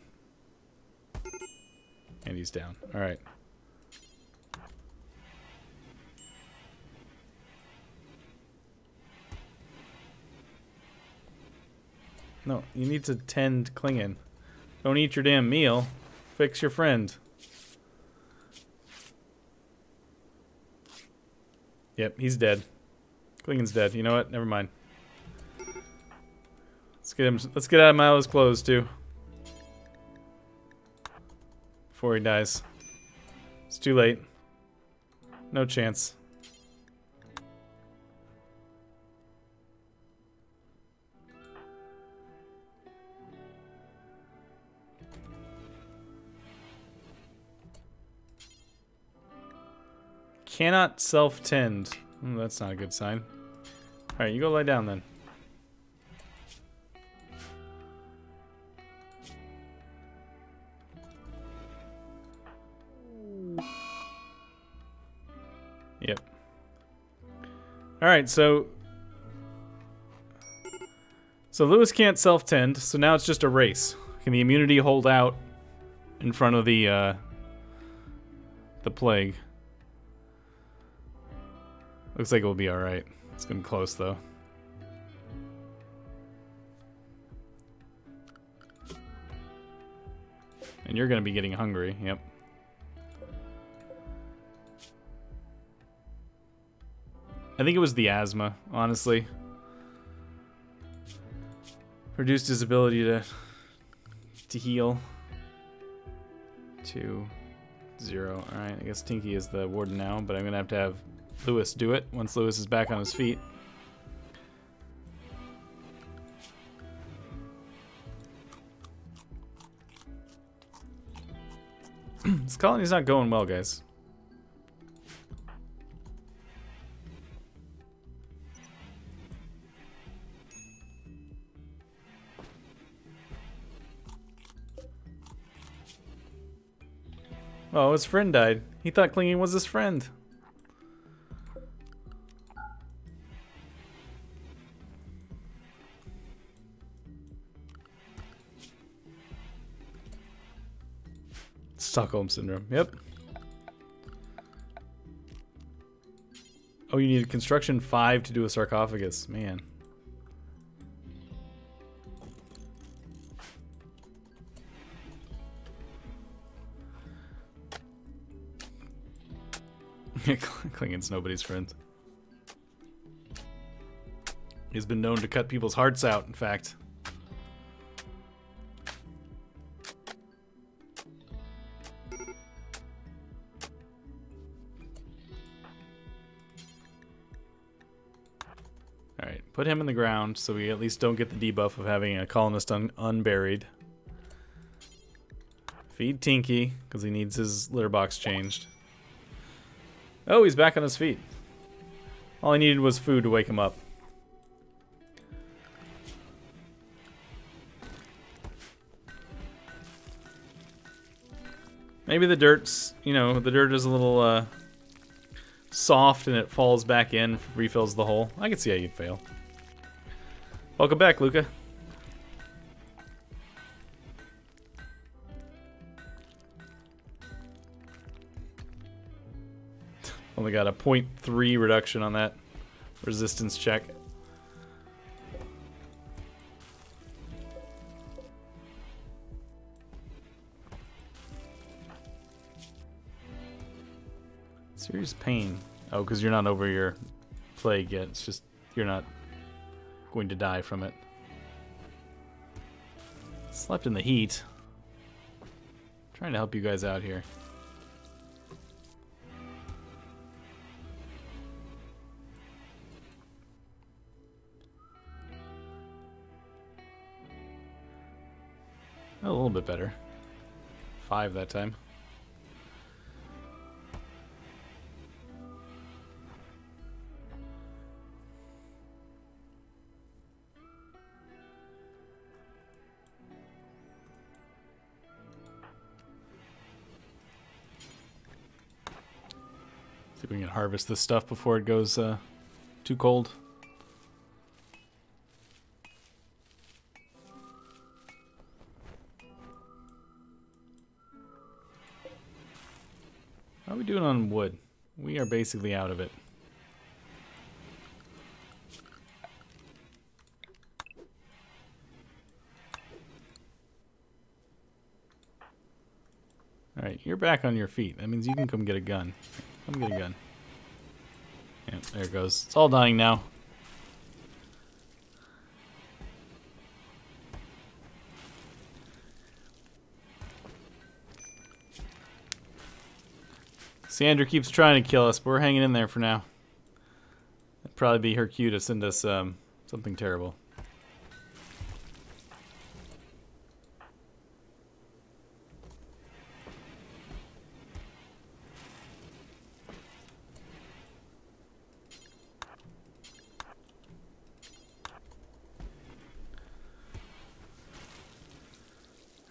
And he's down. Alright. No, you need to tend Klingon. Don't eat your damn meal. Fix your friend. Yep, he's dead. Klingon's dead. You know what? Never mind. Let's get him. Let's get out of Milo's clothes too. Before he dies. It's too late. No chance. Cannot self-tend. That's not a good sign. Alright, you go lie down then. Yep. Alright, so Lewis can't self-tend, so now it's just a race. Can the immunity hold out in front of the plague? Looks like it will be alright. It's getting close, though. And you're going to be getting hungry, yep. I think it was the asthma, honestly. Reduced his ability to heal. 2, 0. Alright, I guess Tinky is the warden now, but I'm going to have Lewis do it once Lewis is back on his feet. This colony's not going well, guys. Oh, his friend died. He thought clinging was his friend. Stockholm Syndrome, yep. Oh, you needed construction 5 to do a sarcophagus. Man. Klingon's nobody's friend. He's been known to cut people's hearts out, in fact. Alright, put him in the ground so we at least don't get the debuff of having a colonist unburied. Feed Tinky, because he needs his litter box changed. Oh, he's back on his feet. All I needed was food to wake him up. Maybe the dirt's, you know, the dirt is a little soft and it falls back in, refills the hole. I can see how you'd fail. Welcome back, Luca. Only got a 0.3 reduction on that resistance check. Serious pain. Oh, because you're not over your plague yet. It's just you're not going to die from it. Slept in the heat. Trying to help you guys out here. A little bit better. 5 that time. See if we can harvest this stuff before it goes too cold. How are we doing on wood? We are basically out of it. Alright, you're back on your feet. That means you can come get a gun. Come get a gun. Yeah, there it goes. It's all dying now. Sandra keeps trying to kill us, but we're hanging in there for now. That'd probably be her cue to send us something terrible.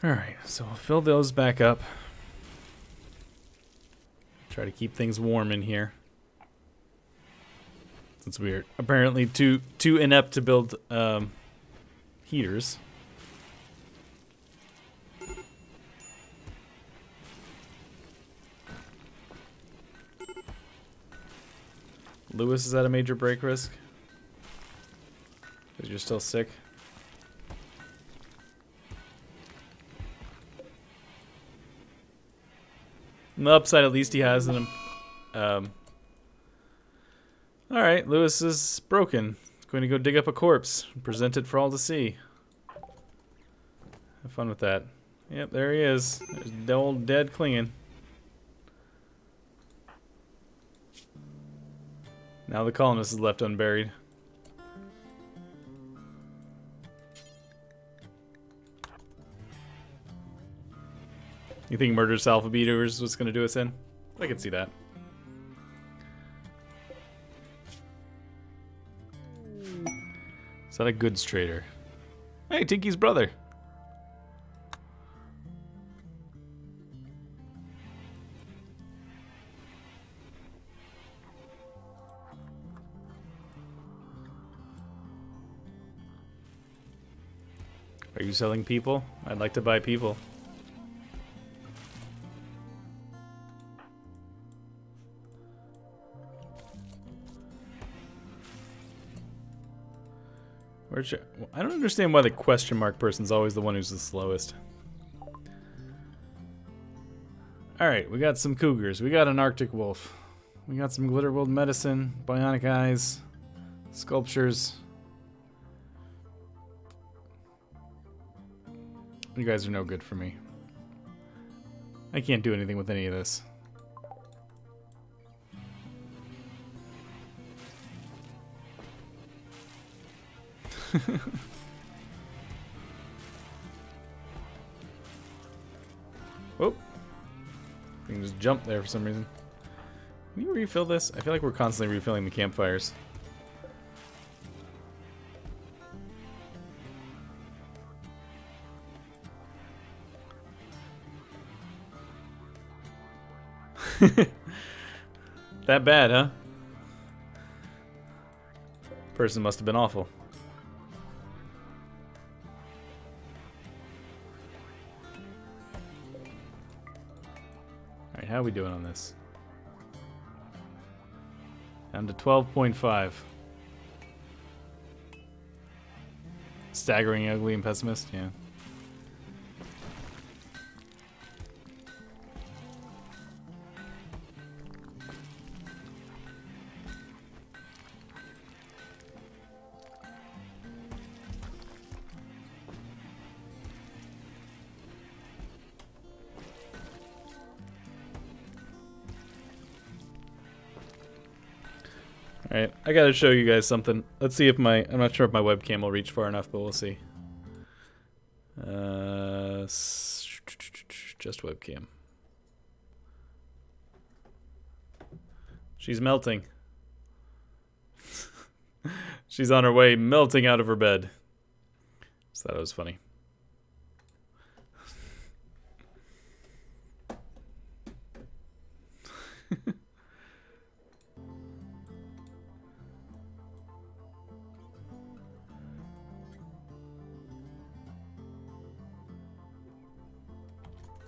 Alright, so we'll fill those back up. Try to keep things warm in here. It's weird. Apparently too inept to build heaters. Lewis is at a major break risk. Because you're still sick. On the upside, at least he has an... Alright, Lewis is broken. He's going to go dig up a corpse and present it for all to see. Have fun with that. Yep, there he is. There's the old dead clinging. Now the colonist is left unburied. You think murderous alpha beaters is what's going to do us in? I can see that. Is that a goods trader? Hey, Tinky's brother. Are you selling people? I'd like to buy people. I don't understand why the question mark person's always the one who's the slowest. Alright, we got some cougars. We got an Arctic wolf. We got some glitter world medicine, bionic eyes, sculptures. You guys are no good for me. I can't do anything with any of this. Oh, you can just jump there for some reason. Can you refill this? I feel like we're constantly refilling the campfires. That bad, huh? Person must have been awful. Alright, how are we doing on this? Down to 12.5. Staggering, ugly, and pessimist, yeah. Alright, I gotta show you guys something. Let's see if I'm not sure if my webcam will reach far enough, but we'll see. Just webcam. She's melting. She's on her way melting out of her bed. So that was funny.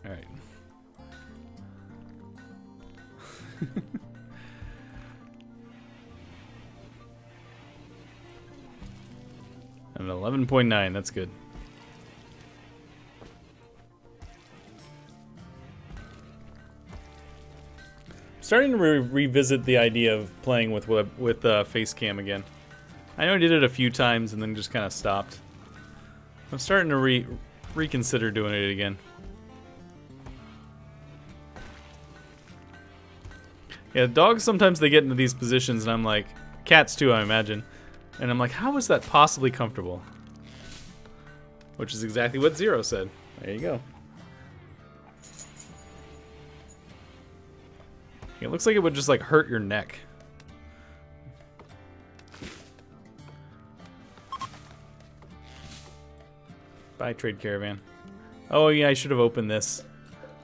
All right. An 11.9, that's good. Starting to revisit the idea of playing with face cam again. I know I did it a few times and then just kind of stopped. I'm starting to reconsider doing it again. Yeah, dogs sometimes they get into these positions and I'm like, cats too I imagine. And I'm like, how is that possibly comfortable? Which is exactly what Zero said. There you go. It looks like it would just like hurt your neck. Bye, Trade Caravan. Oh yeah, I should have opened this.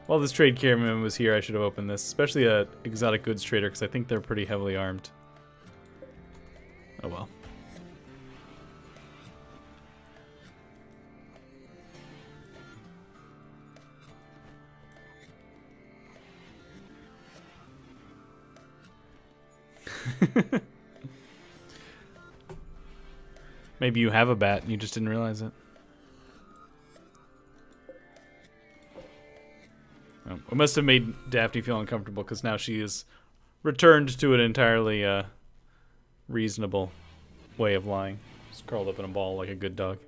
While this trade caravan was here, I should have opened this. Especially a exotic goods trader, because I think they're pretty heavily armed. Oh well. Maybe you have a bat and you just didn't realize it. Oh, it must have made Daphne feel uncomfortable because now she is returned to an entirely reasonable way of lying. Just curled up in a ball like a good dog.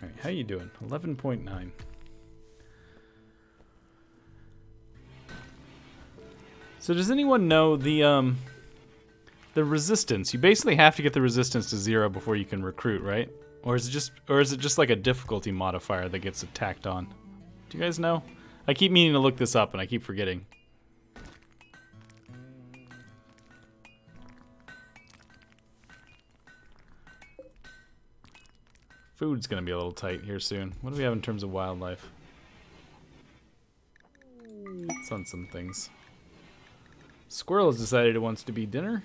Alright, how you doing? 11.9. So does anyone know the resistance? You basically have to get the resistance to 0 before you can recruit, right? Or is it just like a difficulty modifier that gets tacked on? Do you guys know? I keep meaning to look this up and I keep forgetting. Food's gonna be a little tight here soon. What do we have in terms of wildlife? It's on some things. Squirrel has decided it wants to be dinner.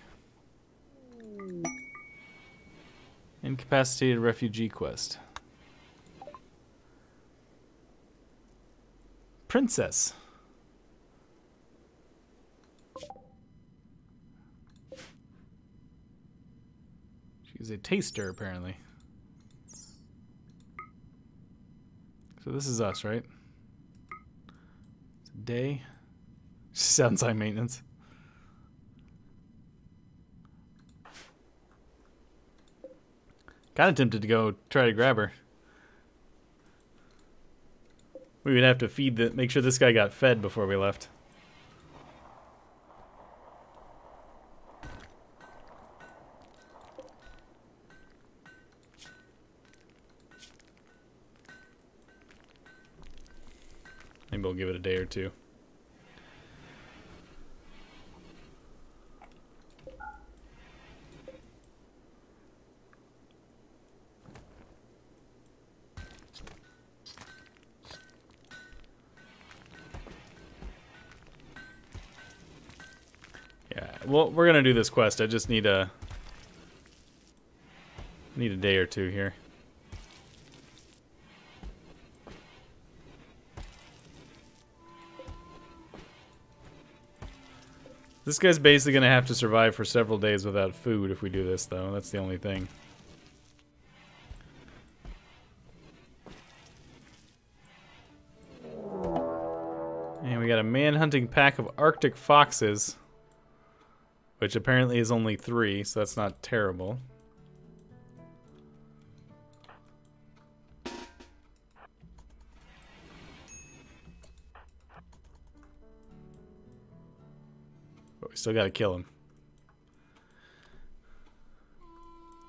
Incapacitated refugee quest. Princess. She's a taster, apparently. So this is us, right? It's a day. Sounds high maintenance. Kind of tempted to go try to grab her. We would have to make sure this guy got fed before we left. Maybe we'll give it a day or two. Well, we're gonna do this quest. I just need a day or two here. This guy's basically gonna have to survive for several days without food if we do this, though. That's the only thing. And we got a man-hunting pack of Arctic foxes. Which apparently is only 3, so that's not terrible. But we still gotta kill him.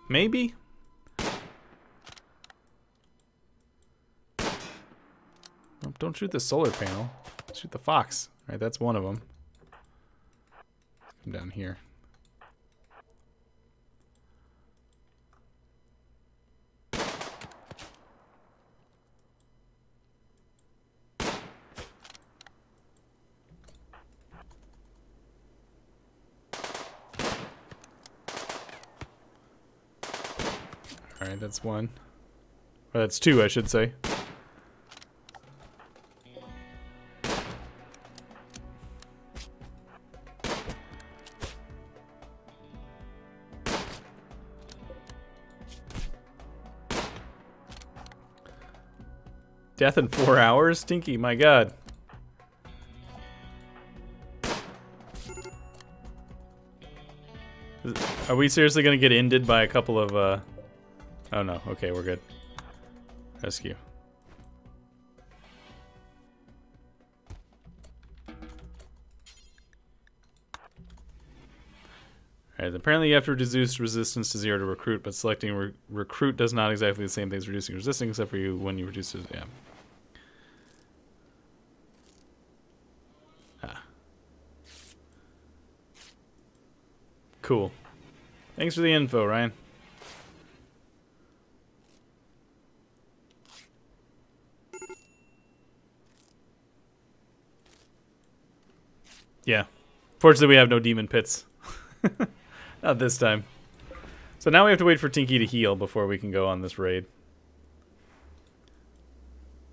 Maybe? Oh, don't shoot the solar panel. Shoot the fox. Alright, that's one of them. Come down here. Alright, that's one. Or that's 2, I should say. Death in 4 hours? Tinky, my god. Are we seriously gonna get ended by a couple of, Oh no, okay, we're good. Rescue. Alright, apparently you have to reduce resistance to 0 to recruit, but selecting recruit does not exactly the same thing as reducing resistance, except for when you reduce it, yeah. Cool. Thanks for the info, Ryan. Yeah. Fortunately, we have no demon pits. Not this time. So now we have to wait for Tinky to heal before we can go on this raid.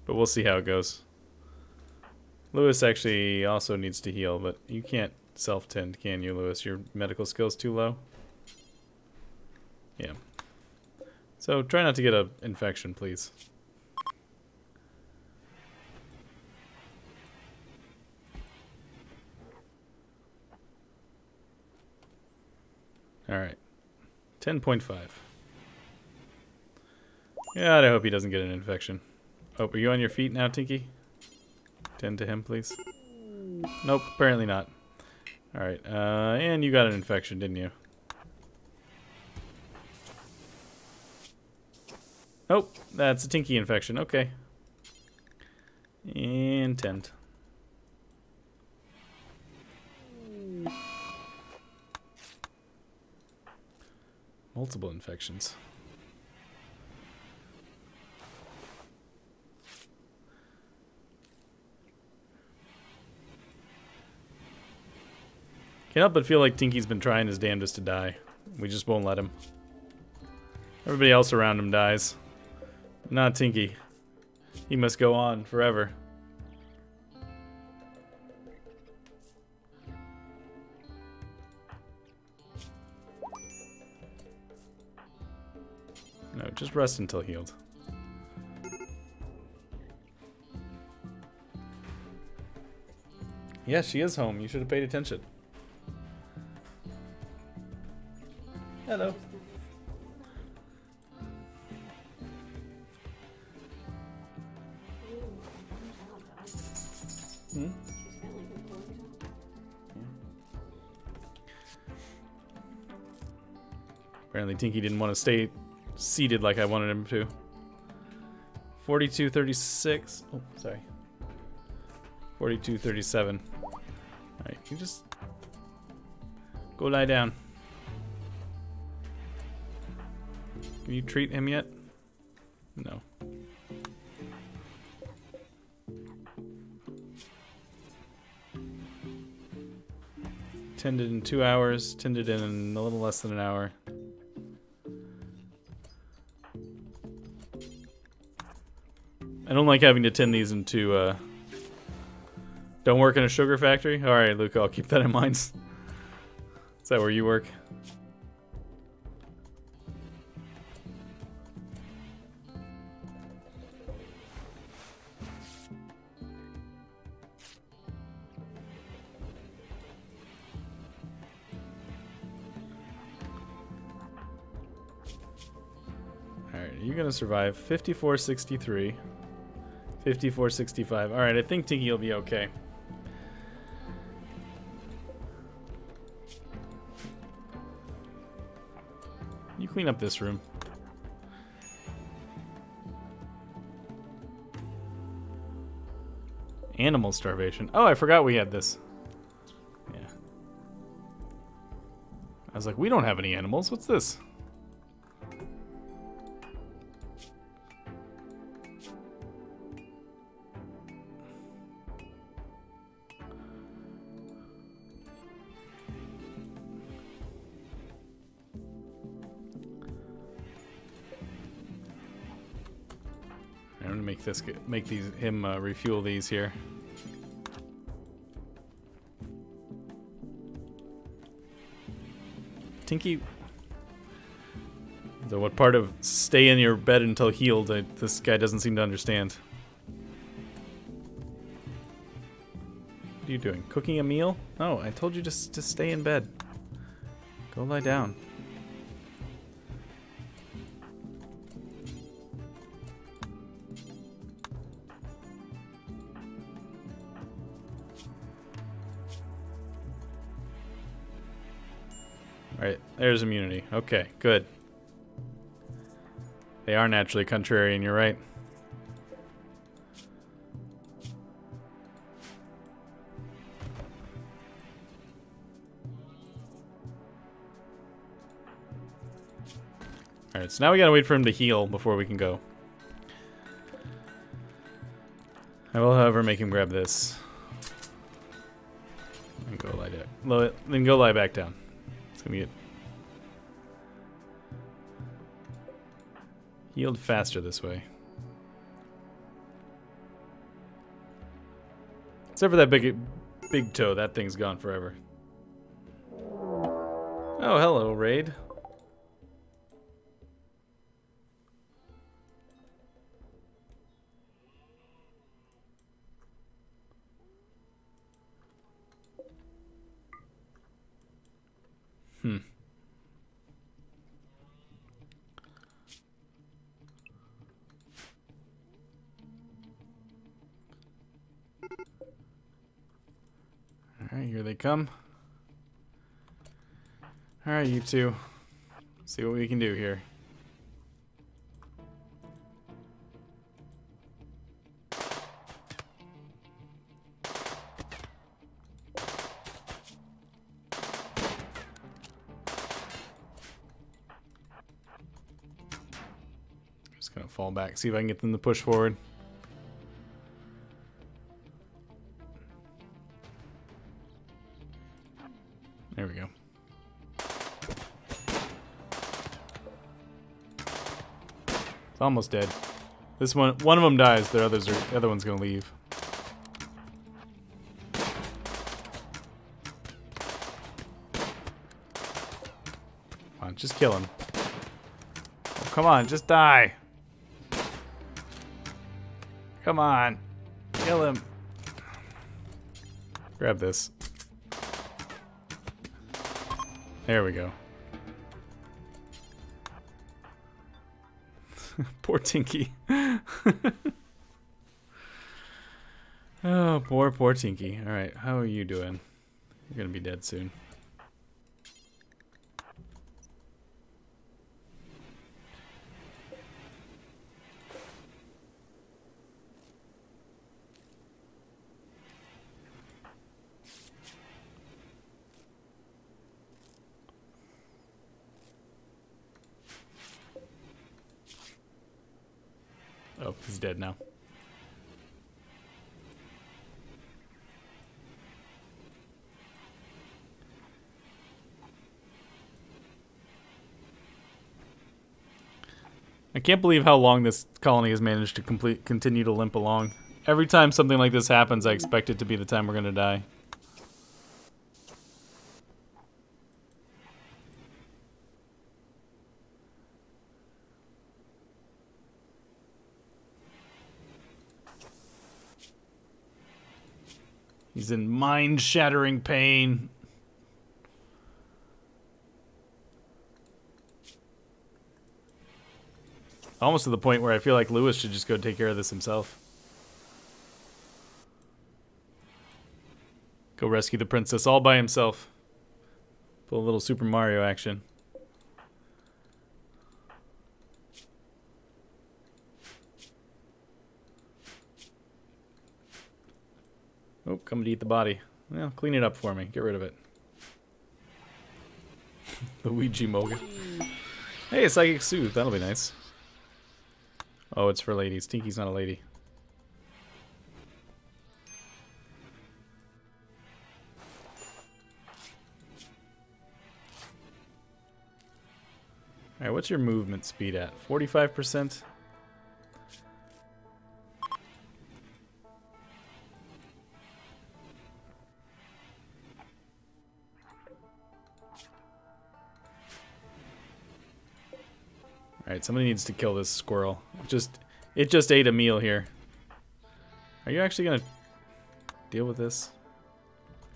But we'll see how it goes. Lewis actually also needs to heal, but you can't self-tend, can you, Lewis? Your medical skill's too low? Yeah. So try not to get an infection, please. Alright. 10.5. God, I hope he doesn't get an infection. Oh, are you on your feet now, Tinky? Tend to him, please. Nope, apparently not. Alright, and you got an infection, didn't you? Oh, that's a Tinky infection. Okay. And tend. Multiple infections. Can't help but feel like Tinky's been trying his damnedest to die. We just won't let him. Everybody else around him dies. Not Tinky. He must go on forever. No, just rest until healed. Yeah, she is home. You should have paid attention. Hello. Hmm? Apparently Tinky didn't want to stay seated like I wanted him to. 42:36. Oh, sorry. 42:37. Alright, you just go lie down. Can you treat him yet? No. Tended in 2 hours, tended in a little less than an hour. I don't like having to tend these into, don't work in a sugar factory? Alright, Luca, I'll keep that in mind. Is that where you work? Alright, are you gonna survive? 54:63. 54:65. Alright, I think Tinky will be okay. You clean up this room. Animal starvation. Oh, I forgot we had this. Yeah. I was like, we don't have any animals. What's this? I'm gonna make him refuel these here. Tinky. So what part of stay in your bed until healed? This guy doesn't seem to understand. What are you doing? Cooking a meal? No, I told you to stay in bed. Go lie down. Alright, there's immunity. Okay, good. They are naturally contrarian, you're right. Alright, so now we gotta wait for him to heal before we can go. I will, however, make him grab this. And go lie down. Then go lie back down. It's gonna get healed faster this way. Except for that big toe, that thing's gone forever. Oh, hello, Raid. Alright, here they come. Alright, you two. See what we can do here. Just gonna fall back, see if I can get them to push forward. There we go. It's almost dead. This one of them dies, the other one's gonna leave. Come on, just kill him. Oh, come on, just die. Come on, kill him. Grab this. There we go. Poor Tinky. Oh, poor Tinky. Alright, how are you doing? You're gonna be dead soon. Oh, he's dead now. I can't believe how long this colony has managed to continue to limp along. Every time something like this happens, I expect it to be the time we're gonna die. He's in mind-shattering pain. Almost to the point where I feel like Lewis should just go take care of this himself. Go rescue the princess all by himself. Pull a little Super Mario action. Oh, coming to eat the body. Well, clean it up for me. Get rid of it. The Ouija Moga. Hey, a Psychic Soothe. That'll be nice. Oh, it's for ladies. Tinky's not a lady. Alright, what's your movement speed at? 45%? Alright, somebody needs to kill this squirrel. It just ate a meal here. Are you actually gonna deal with this?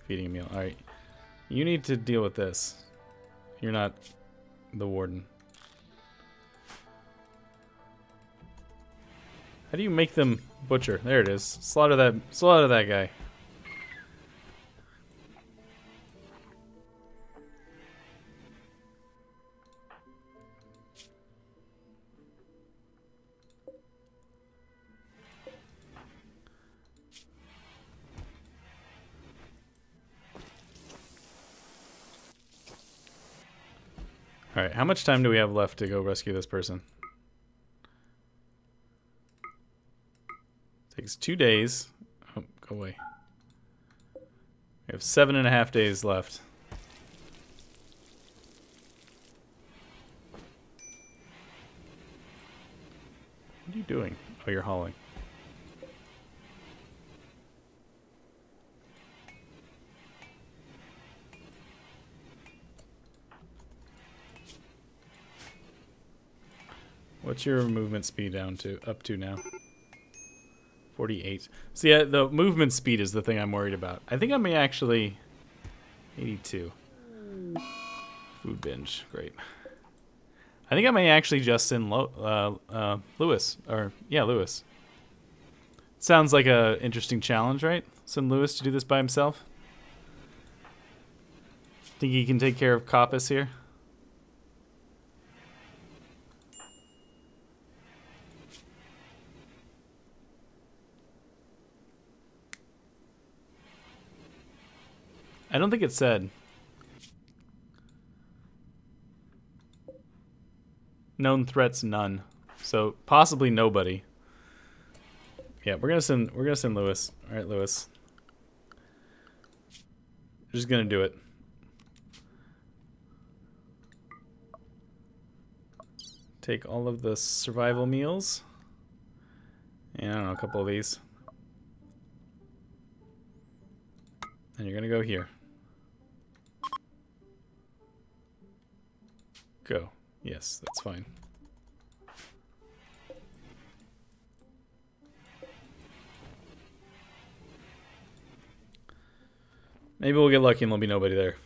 Feeding a meal. Alright. You need to deal with this. You're not the warden. How do you make them butcher? There it is. Slaughter that guy. Alright, how much time do we have left to go rescue this person? Takes 2 days. Oh, go away. We have 7.5 days left. What are you doing? Oh, you're hauling. What's your movement speed up to now? 48. So yeah, the movement speed is the thing I'm worried about. I think I may actually 82. Food binge, great. I think I may actually just send Lewis, or yeah, Lewis. Sounds like a interesting challenge, right? Send Lewis to do this by himself. Think he can take care of Coppice here? I don't think it said. Known threats, none. So possibly nobody. Yeah, we're gonna send Lewis. All right, Lewis. We're just gonna do it. Take all of the survival meals. And I don't know, a couple of these. And you're gonna go here. Go. Yes, that's fine. Maybe we'll get lucky and there'll be nobody there.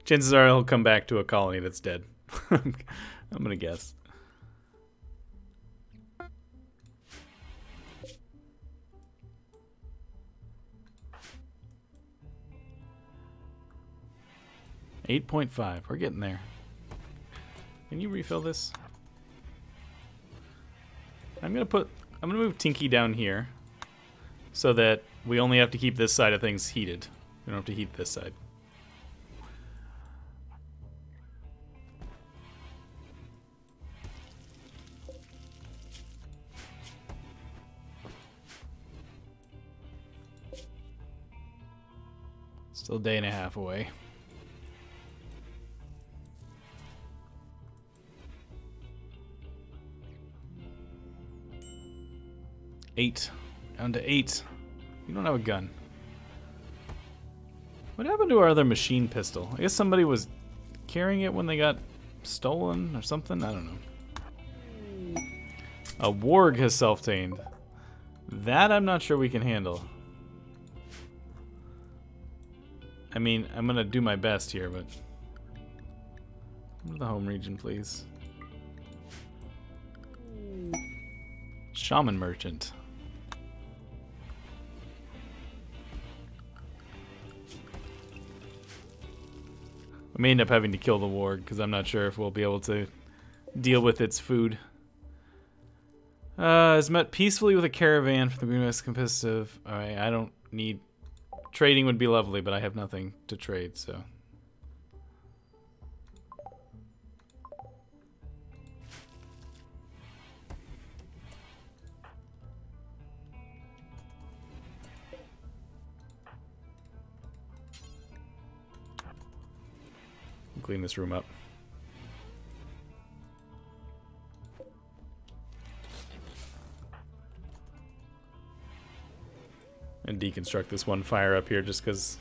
Chances are he'll come back to a colony that's dead. I'm gonna guess. $8.5. We're getting there. Can you refill this? I'm gonna move Tinky down here so that we only have to keep this side of things heated. We don't have to heat this side. Still a day and a half away. Eight. Down to 8. You don't have a gun. What happened to our other machine pistol? I guess somebody was carrying it when they got stolen or something? I don't know. A warg has self-tamed. That I'm not sure we can handle. I mean, I'm gonna do my best here, but... Come to the home region, please. Shaman merchant. We may end up having to kill the warg because I'm not sure if we'll be able to deal with its food. Has met peacefully with a caravan from the Greenwest competitive. Alright, I don't need... Trading would be lovely, but I have nothing to trade, so... Clean this room up. And deconstruct this one fire up here just because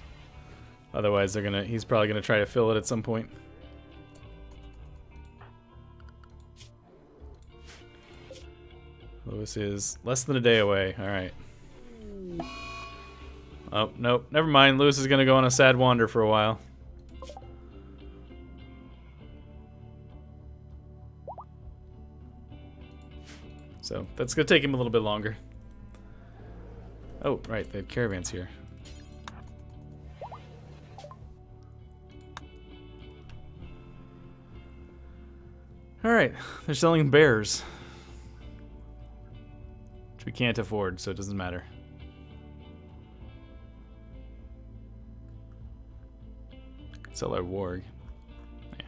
otherwise he's probably gonna try to fill it at some point. Lewis is less than a day away. Alright. Oh, nope. Never mind. Lewis is gonna go on a sad wander for a while. So that's gonna take him a little bit longer. Oh, right, the caravan's here. Alright, they're selling bears. Which we can't afford, so it doesn't matter. Sell our warg. Yeah.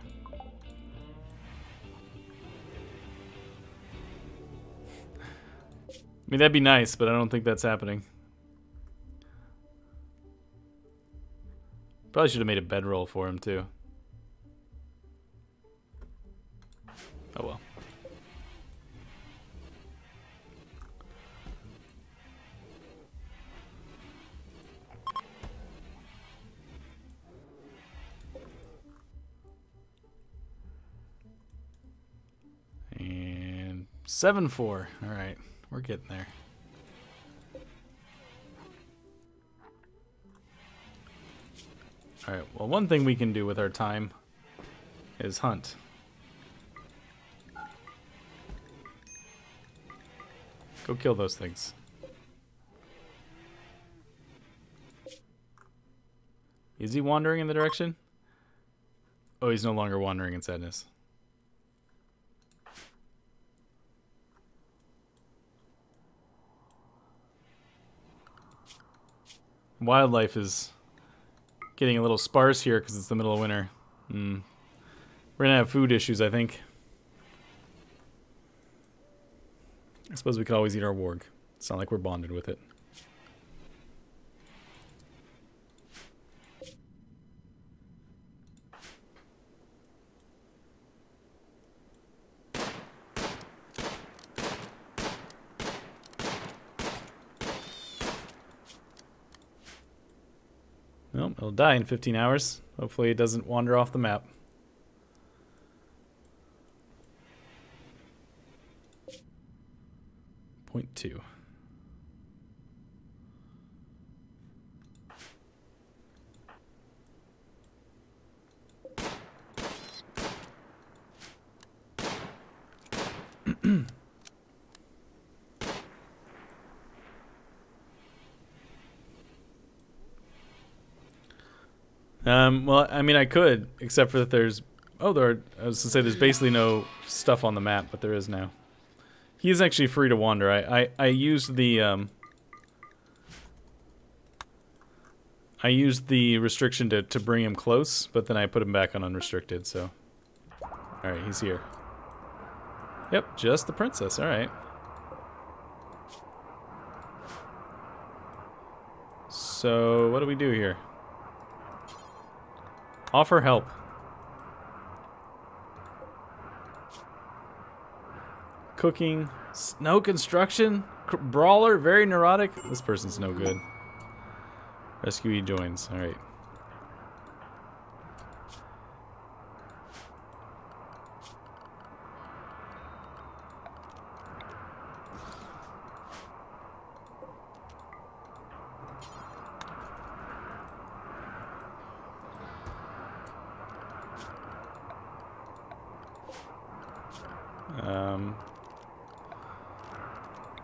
I mean, that'd be nice, but I don't think that's happening. Probably should have made a bedroll for him, too. Oh well. And 7-4. Alright, we're getting there. Alright, well, one thing we can do with our time is hunt. Go kill those things. Is he wandering in the direction? Oh, he's no longer wandering in sadness. Wildlife is getting a little sparse here because it's the middle of winter. We're gonna have food issues, I think. I suppose we could always eat our warg. It's not like we're bonded with it. Well, it'll die in 15 hours. Hopefully it doesn't wander off the map. Point 2. Well, I mean, I could, except for that there's... Oh, I was going to say there's basically no stuff on the map, but there is now. He is actually free to wander. I used the... I used the restriction to bring him close, but then I put him back on unrestricted, so... Alright, he's here. Yep, just the princess, alright. So, what do we do here? Offer help. Cooking. Snow construction. Brawler. Very neurotic. This person's no good. Rescuee joins. Alright.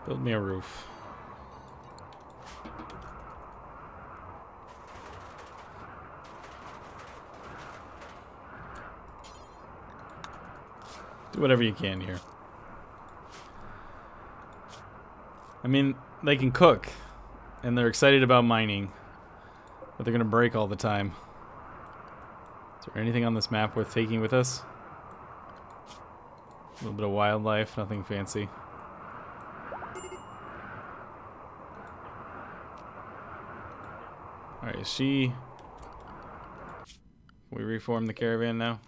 Build me a roof. Do whatever you can here. I mean, they can cook, and they're excited about mining, but they're gonna break all the time. Is there anything on this map worth taking with us? A little bit of wildlife, nothing fancy. Alright, is she... Can we reform the caravan now?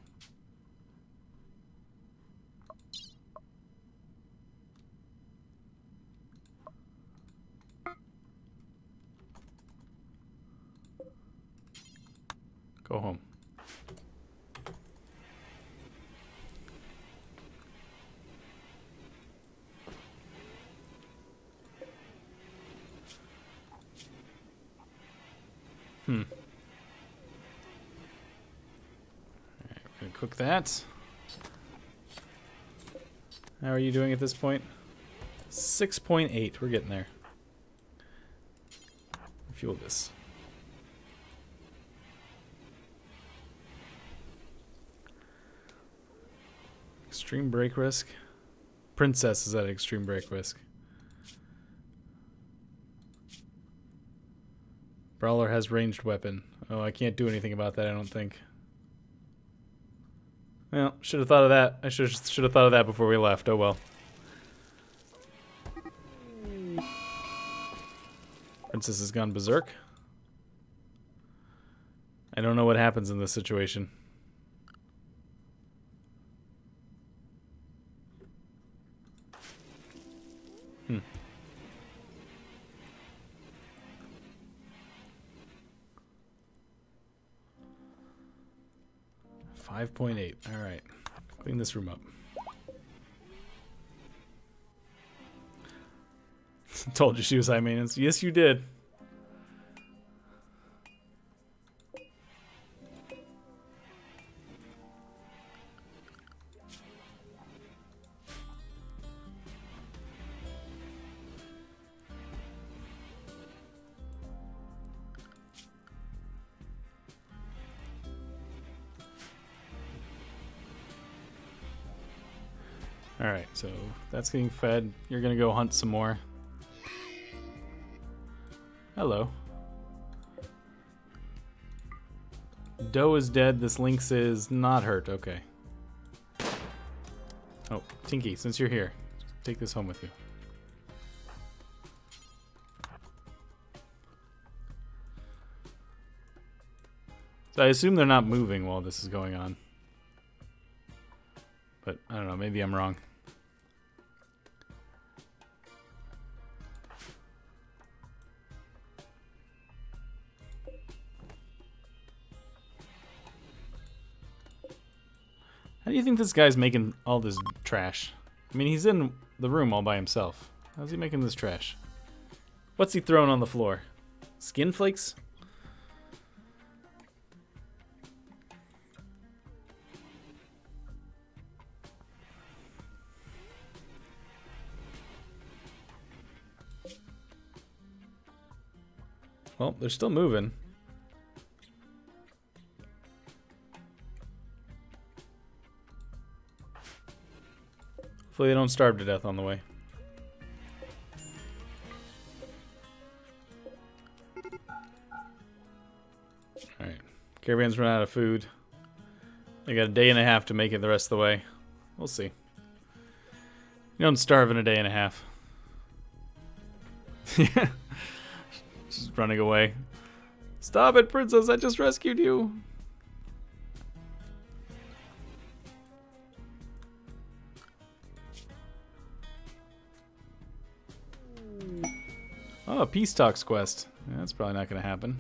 Go home. Alright, we're gonna cook that. How are you doing at this point? 6.8, we're getting there. Fuel this. Extreme break risk. Princess is at extreme break risk. Brawler has ranged weapon. Oh, I can't do anything about that, I don't think. Well, should have thought of that. I should have thought of that before we left. Oh well. Princess has gone berserk. I don't know what happens in this situation. Hmm. 5.8. All right. Clean this room up. Told you she was high maintenance. Yes, you did. Alright, so that's getting fed. You're gonna go hunt some more. Hello. Doe is dead. This lynx is not hurt. Okay. Oh, Tinky, since you're here, take this home with you. So I assume they're not moving while this is going on. But I don't know, maybe I'm wrong. How do you think this guy's making all this trash? I mean, he's in the room all by himself. How's he making this trash? What's he throwing on the floor? Skin flakes? Well, they're still moving. Hopefully they don't starve to death on the way. Alright. Caravan's run out of food. They got a day and a half to make it the rest of the way. We'll see. You don't starve in a day and a half. Just running away. Stop it, princess! I just rescued you! Oh, a peace talks quest. Yeah, that's probably not going to happen.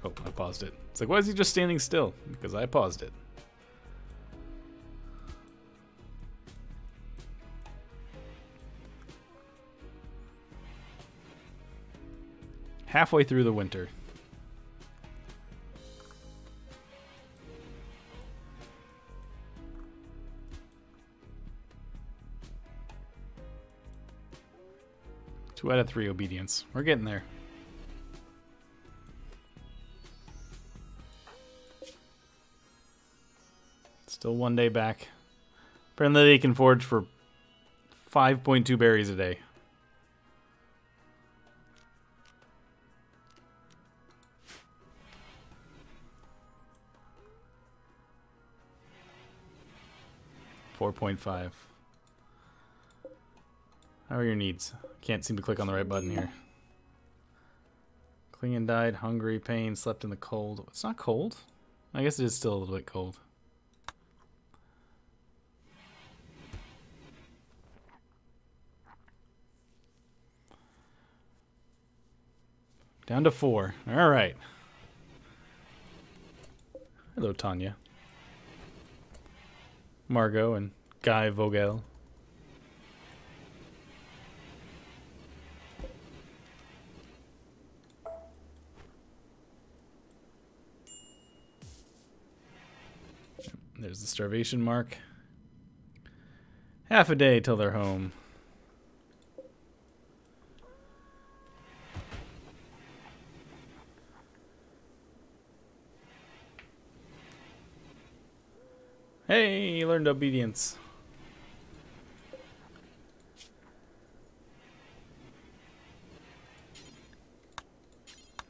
Oh, I paused it. It's like, why is he just standing still? Because I paused it. Halfway through the winter. Two out of 3 obedience. We're getting there. Still 1 day back. Apparently they can forage for 5.2 berries a day. $4.5. How are your needs? Can't seem to click on the right button here. Clingan died, hungry, pain, slept in the cold. It's not cold. I guess it is still a little bit cold. Down to 4. All right. Hello, Tanya. Margot and Guy Vogel. There's the starvation mark. Half a day till they're home. Hey, you learned obedience.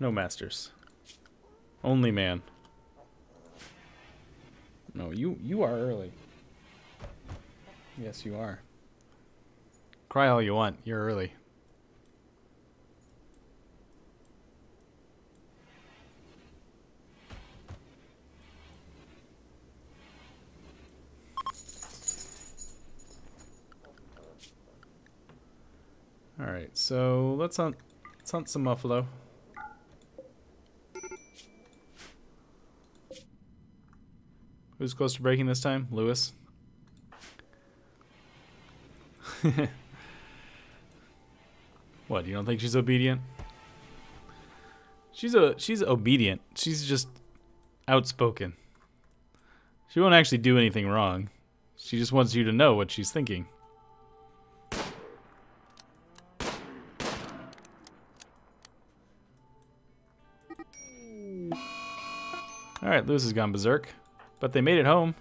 No masters. Only man. No, you are early. Yes, you are. Cry all you want. You're early. All right, so let's hunt some muffalo. Who's close to breaking this time? Lewis. What, you don't think she's obedient? She's obedient. She's just outspoken. She won't actually do anything wrong. She just wants you to know what she's thinking. Alright, Lewis has gone berserk. But they made it home.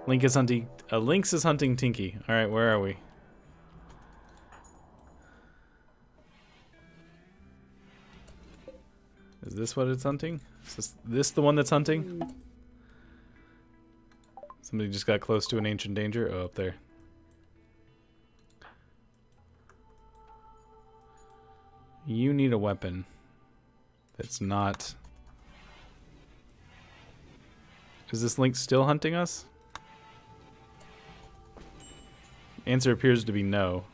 Lynx is hunting Tinky. Alright, where are we? Is this what it's hunting? Is this the one that's hunting? Somebody just got close to an ancient danger. Oh, up there. You need a weapon that's not... Is this Lynx still hunting us? Answer appears to be no.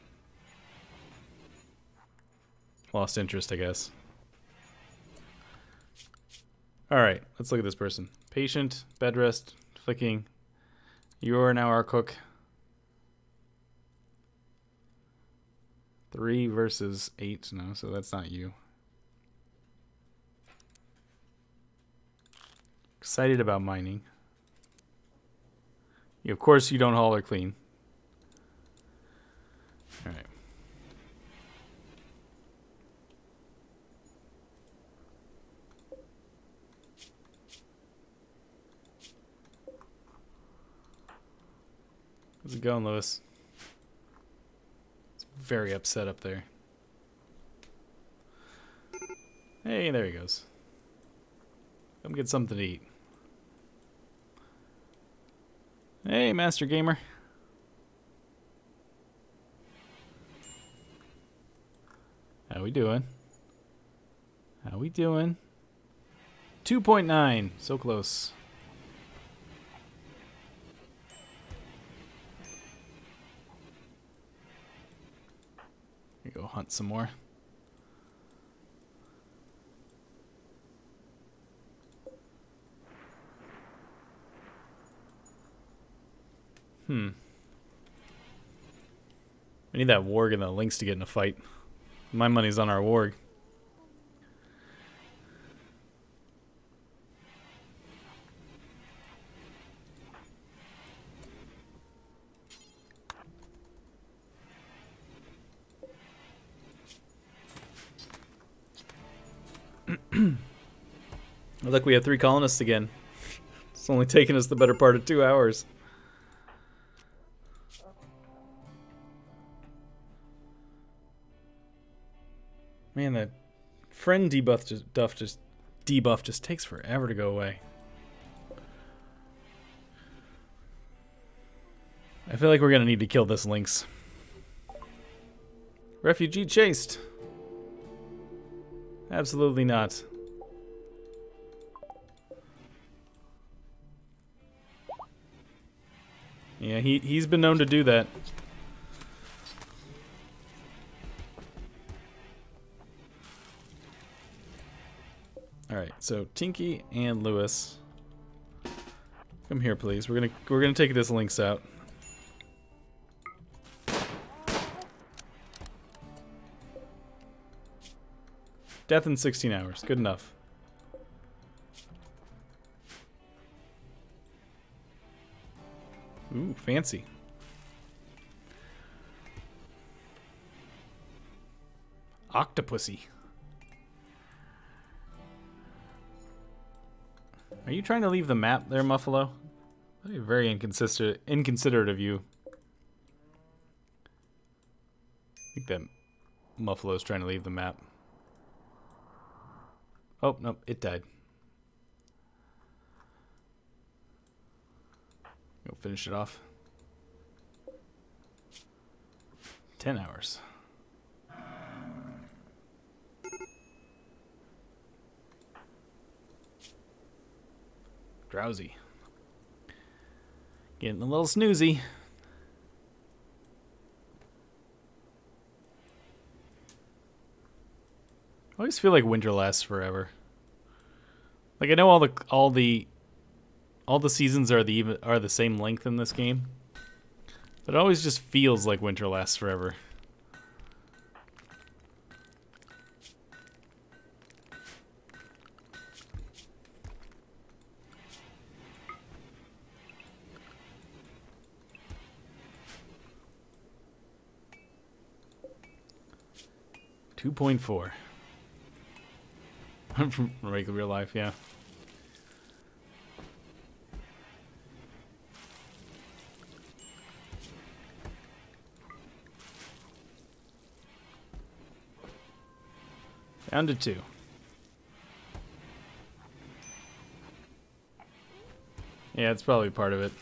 Lost interest, I guess. Alright, let's look at this person. Patient, bed rest, flicking. You are now our cook. 3 versus 8. No, so that's not you. Excited about mining. Of course you don't haul or clean. Alright. How's it going, Lewis? It's very upset up there. Hey, there he goes. Come get something to eat. Hey, Master Gamer. How we doing? How we doing? 2.9. So close. Go hunt some more. We need that warg and the lynx to get in a fight. My money's on our warg. Look, we have 3 colonists again. It's only taken us the better part of 2 hours. Man, that friend debuff just takes forever to go away. I feel like we're gonna need to kill this lynx. Refugee chased. Absolutely not. Yeah, he's been known to do that. Alright, so Tinky and Lewis. Come here, please. We're gonna take this lynx out. Death in 16 hours. Good enough. Ooh, fancy. Octopussy. Are you trying to leave the map there, Muffalo? That'd be very inconsiderate of you. think that Muffalo's trying to leave the map. Oh, nope, it died. Go finish it off. 10 hours. Drowsy. Getting a little snoozy. I always feel like winter lasts forever. Like I know all the seasons are the same length in this game, but it always just feels like winter lasts forever. .4 from regular real life, yeah. Down to 2. Yeah, it's probably part of it.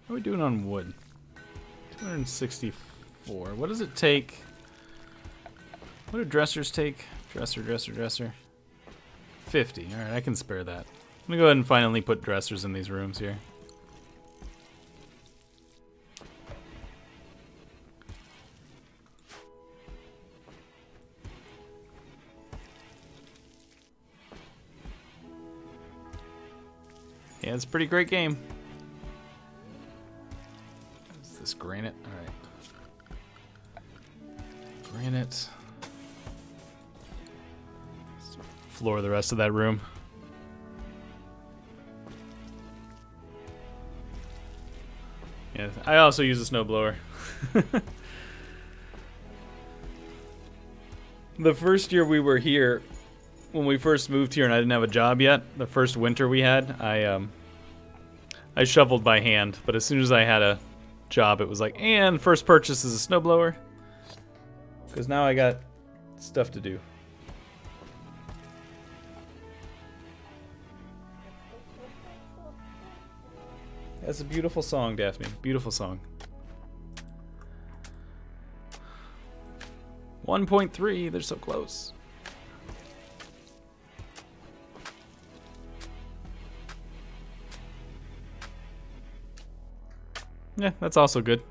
What are we doing on wood? 264. What does it take? What do dressers take? Dresser. 50. Alright, I can spare that. I'm gonna go ahead and finally put dressers in these rooms here. Yeah, it's a pretty great game. Is this granite? Alright. Granite. Floor the rest of that room. Yeah, I also use a snowblower. The first year we were here, when we first moved here and I didn't have a job yet, the first winter we had, I shoveled by hand, but as soon as I had a job, it was like, and first purchase is a snowblower. Because now I got stuff to do. That's a beautiful song, Daphne. Beautiful song. 1.3, they're so close. Yeah, that's also good.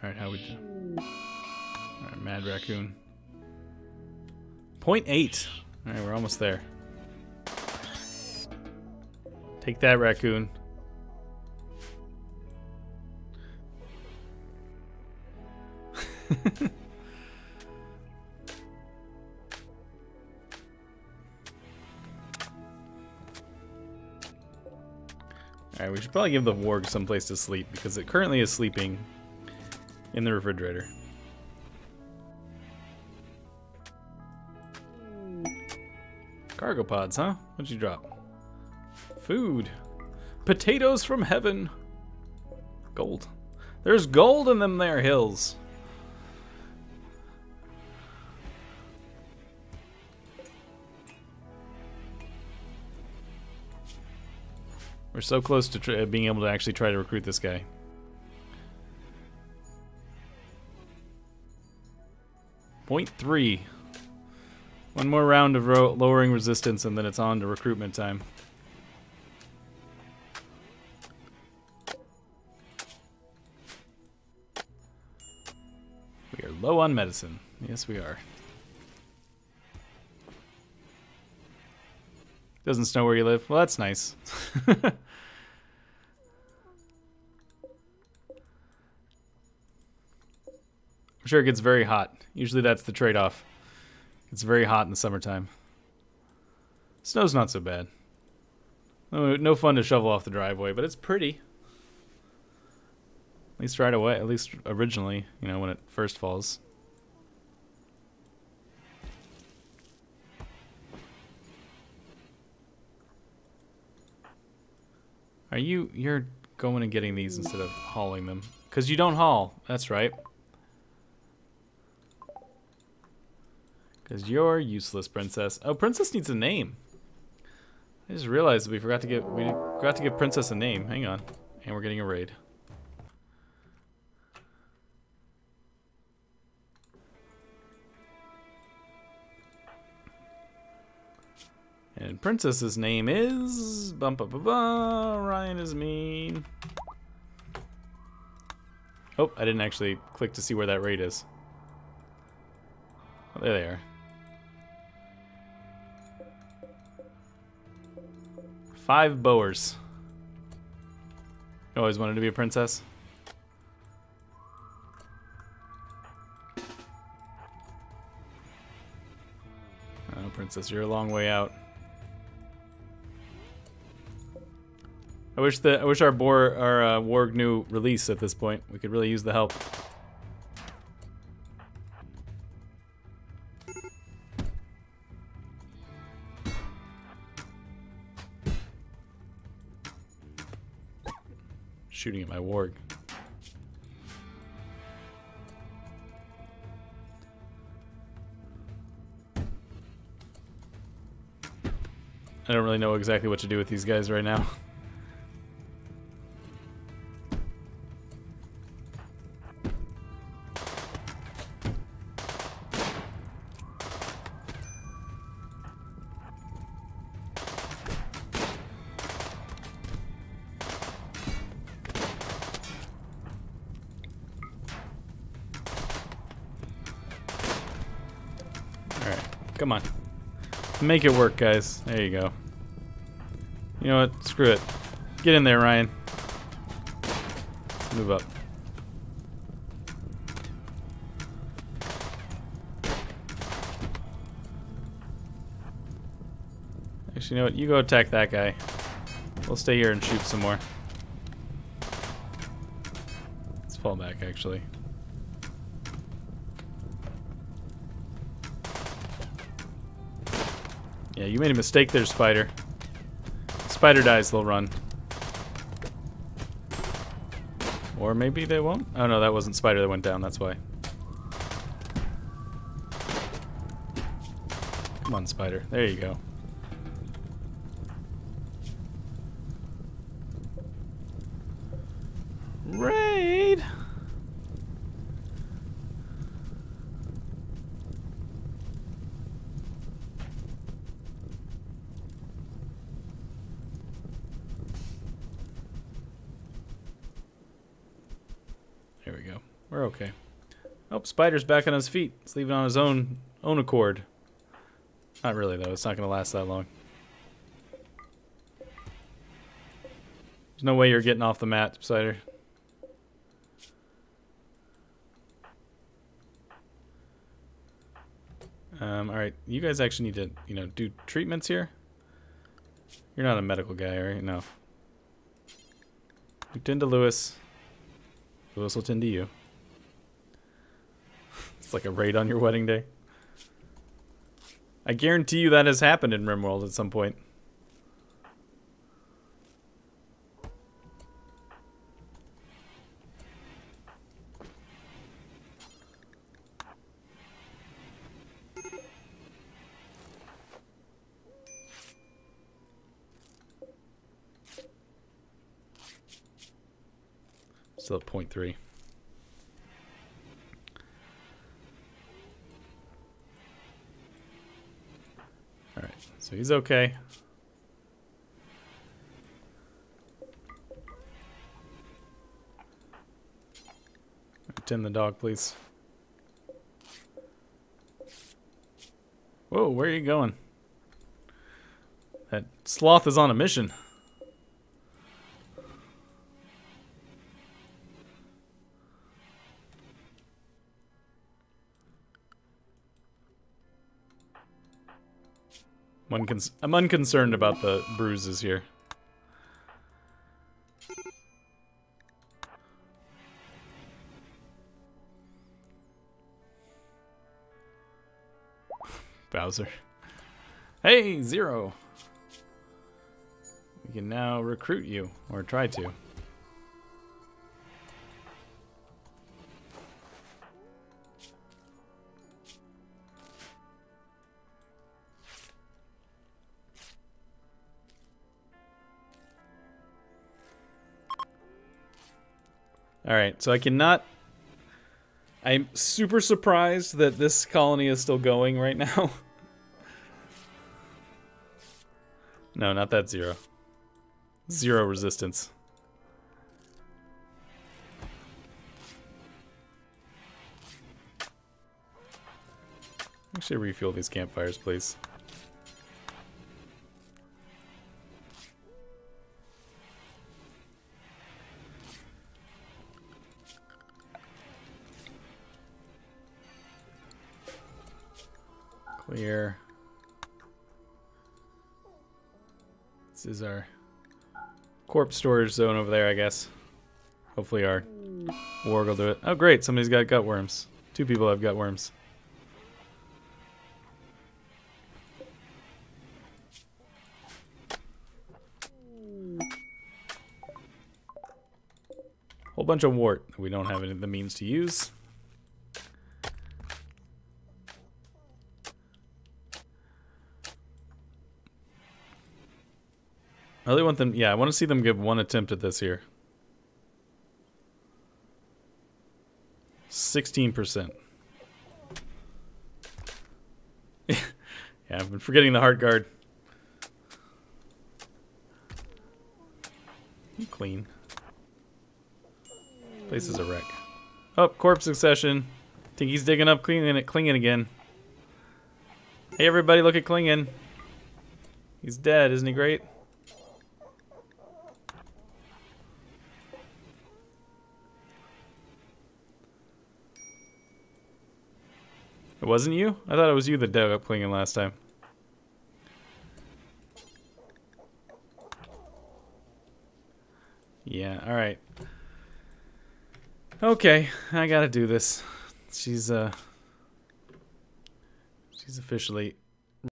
Alright, how we do? Alright, Mad Raccoon. 0.8. Alright, we're almost there. Take that, raccoon. Alright, we should probably give the warg someplace to sleep because it currently is sleeping in the refrigerator. Cargo pods, huh? What'd you drop? Food. Potatoes from heaven. Gold. There's gold in them there hills. We're so close to being able to actually try to recruit this guy. .3. One more round of lowering resistance and then it's on to recruitment time. We are low on medicine. Yes, we are. Doesn't snow where you live? Well, that's nice. sure it gets very hot. Usually that's the trade-off. It's very hot in the summertime. Snow's not so bad. No fun to shovel off the driveway, but it's pretty. At least right away. At least originally, you know, when it first falls. You're going and getting these instead of hauling them. Because you don't haul. That's right. Because you're useless, Princess. Oh, Princess needs a name. I just realized that we forgot to give Princess a name. Hang on. And we're getting a raid. And Princess's name is... Ryan is mean. Oh, I didn't actually click to see where that raid is. Oh, there they are. 5 Boers. You always wanted to be a princess? Oh, Princess, you're a long way out. I wish our Warg knew release at this point. We could really use the help. Shooting at my Warg. I don't really know exactly what to do with these guys right now. Come on. Make it work, guys. There you go. You know what? Screw it. Get in there, Ryan. Move up. Actually, you know what? You go attack that guy. We'll stay here and shoot some more. Let's fall back, actually. Yeah, you made a mistake there, Spider. Spider dies, they'll run. Or maybe they won't? Oh no, that wasn't Spider that went down, that's why. Come on, Spider. There you go. Raid! There we go. We're okay. Oh, Spider's back on his feet. He's leaving on his own accord. Not really, though. It's not going to last that long. There's no way you're getting off the mat, Spider. Alright. You guys actually need to, you know, do treatments here. You're not a medical guy, right? No. You tend to Lewis. Lewis will tend to you. It's like a raid on your wedding day. I guarantee you that has happened in RimWorld at some point. Still at 0.3. Alright, so he's okay. Tend the dog, please. Whoa, where are you going? That sloth is on a mission. I'm unconcerned about the bruises here. Bowser. Hey, Zero! We can now recruit you, or try to. Alright, so I cannot... I'm super surprised that this colony is still going right now. No, not that Zero. Zero resistance. Actually, refuel these campfires, please. Clear. This is our corpse storage zone over there, I guess. Hopefully our warg will do it. Oh great, somebody's got gut worms. 2 people have gut worms. Whole bunch of wart that we don't have any the means to use. I really want them, yeah, I want to see them give one attempt at this here. 16%. Yeah, I've been forgetting the heart guard. Clean. Place is a wreck. Oh, corpse succession. Think he's digging up Klingen again. Hey everybody, look at Klingen. He's dead, isn't he great? It wasn't you? I thought it was you that dug up Klingen last time. Yeah, alright. Okay, I gotta do this. She's officially